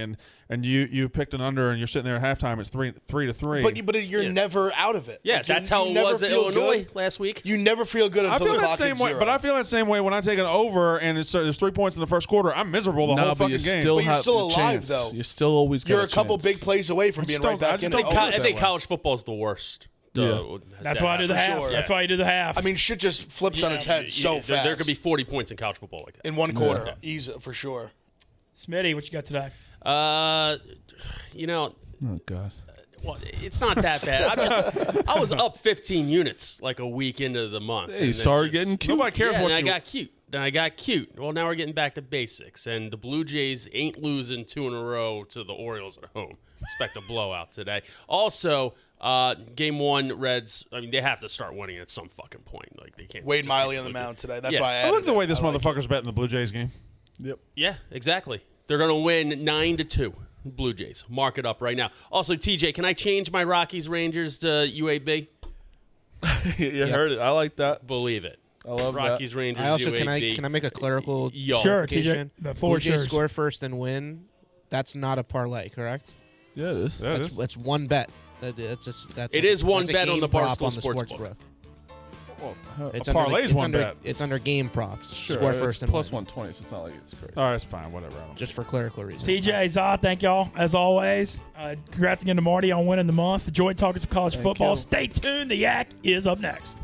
[SPEAKER 1] and you picked an under and you're sitting there at halftime. It's 3-3.
[SPEAKER 4] But you're never out of it.
[SPEAKER 5] Yeah,
[SPEAKER 4] Like,
[SPEAKER 5] that's
[SPEAKER 4] you
[SPEAKER 5] how it
[SPEAKER 4] never
[SPEAKER 5] was at
[SPEAKER 4] feel
[SPEAKER 5] Illinois
[SPEAKER 4] good.
[SPEAKER 5] last week.
[SPEAKER 4] You never feel good
[SPEAKER 1] I
[SPEAKER 4] until
[SPEAKER 1] feel
[SPEAKER 4] the
[SPEAKER 1] that
[SPEAKER 4] clock
[SPEAKER 1] same
[SPEAKER 4] hits
[SPEAKER 1] way,
[SPEAKER 4] zero.
[SPEAKER 1] but I feel that same way when I take an over and there's 3 points in the first quarter. I'm miserable the whole
[SPEAKER 3] but
[SPEAKER 1] fucking
[SPEAKER 3] you
[SPEAKER 1] game.
[SPEAKER 3] still
[SPEAKER 4] But you're
[SPEAKER 3] have
[SPEAKER 4] still
[SPEAKER 3] a
[SPEAKER 4] alive,
[SPEAKER 3] chance.
[SPEAKER 4] though.
[SPEAKER 3] You're still always got
[SPEAKER 4] You're a couple
[SPEAKER 3] chance.
[SPEAKER 4] big plays away from being right back in.
[SPEAKER 5] I
[SPEAKER 4] it.
[SPEAKER 5] think college football is the worst.
[SPEAKER 2] That's why I do the
[SPEAKER 4] For
[SPEAKER 2] half.
[SPEAKER 4] sure.
[SPEAKER 2] That's why you do the half.
[SPEAKER 4] I mean, shit just flips on its head so fast.
[SPEAKER 5] There could be 40 points in college football like that.
[SPEAKER 4] in one quarter, easy for sure.
[SPEAKER 2] Smitty, what you got today?
[SPEAKER 3] Oh God.
[SPEAKER 5] Well, it's not that bad. I was up 15 units like a week into the month.
[SPEAKER 3] Hey, you started getting cute.
[SPEAKER 1] Nobody cares
[SPEAKER 5] Yeah,
[SPEAKER 1] what
[SPEAKER 5] and
[SPEAKER 1] you.
[SPEAKER 5] I got cute. Well, now we're getting back to basics, and the Blue Jays ain't losing 2 in a row to the Orioles at home. Expect a blowout today. Also, game 1, Reds. I mean, they have to start winning at some fucking point. Like they can't.
[SPEAKER 4] Wade
[SPEAKER 5] just
[SPEAKER 4] Miley
[SPEAKER 5] keep
[SPEAKER 4] on the
[SPEAKER 5] losing.
[SPEAKER 4] mound today. That's
[SPEAKER 5] Yeah.
[SPEAKER 4] why I
[SPEAKER 1] I
[SPEAKER 4] added
[SPEAKER 1] look the way this
[SPEAKER 4] it. I like
[SPEAKER 1] motherfucker's betting the Blue Jays game.
[SPEAKER 5] Yeah, exactly. They're gonna win 9-2. Blue Jays. Mark it up right now. Also, TJ, can I change my Rockies Rangers to UAB?
[SPEAKER 3] You heard it. I like that.
[SPEAKER 5] Believe it.
[SPEAKER 3] I love
[SPEAKER 5] Rockies Rangers.
[SPEAKER 6] I also
[SPEAKER 5] UAB.
[SPEAKER 6] can I make a clerical
[SPEAKER 5] Yo.
[SPEAKER 2] Sure, TJ.
[SPEAKER 6] clarification?
[SPEAKER 2] The
[SPEAKER 6] Blue
[SPEAKER 2] four
[SPEAKER 6] Jays
[SPEAKER 2] shares.
[SPEAKER 6] score first and win. That's not a parlay, correct?
[SPEAKER 3] that. Yeah, it is.
[SPEAKER 1] Yeah, it is.
[SPEAKER 6] That's one bet. That's
[SPEAKER 5] It is one
[SPEAKER 6] that's a
[SPEAKER 5] bet on
[SPEAKER 6] game
[SPEAKER 5] the
[SPEAKER 6] prop
[SPEAKER 5] Barstool
[SPEAKER 6] on the
[SPEAKER 5] Sports
[SPEAKER 6] Sportsbook.
[SPEAKER 1] A parlay's one bet.
[SPEAKER 6] It's under game props.
[SPEAKER 3] Sure,
[SPEAKER 6] Score
[SPEAKER 3] it's
[SPEAKER 6] first and
[SPEAKER 3] plus
[SPEAKER 6] win.
[SPEAKER 3] 120, so it's not like it's crazy.
[SPEAKER 1] All right, it's fine. Whatever. I don't
[SPEAKER 6] Just for clerical reasons.
[SPEAKER 2] TJ, Zah, thank y'all as always. Congrats again to Marty on winning the month. Enjoy talking some college football.
[SPEAKER 3] you.
[SPEAKER 2] Stay tuned. The Yak is up next.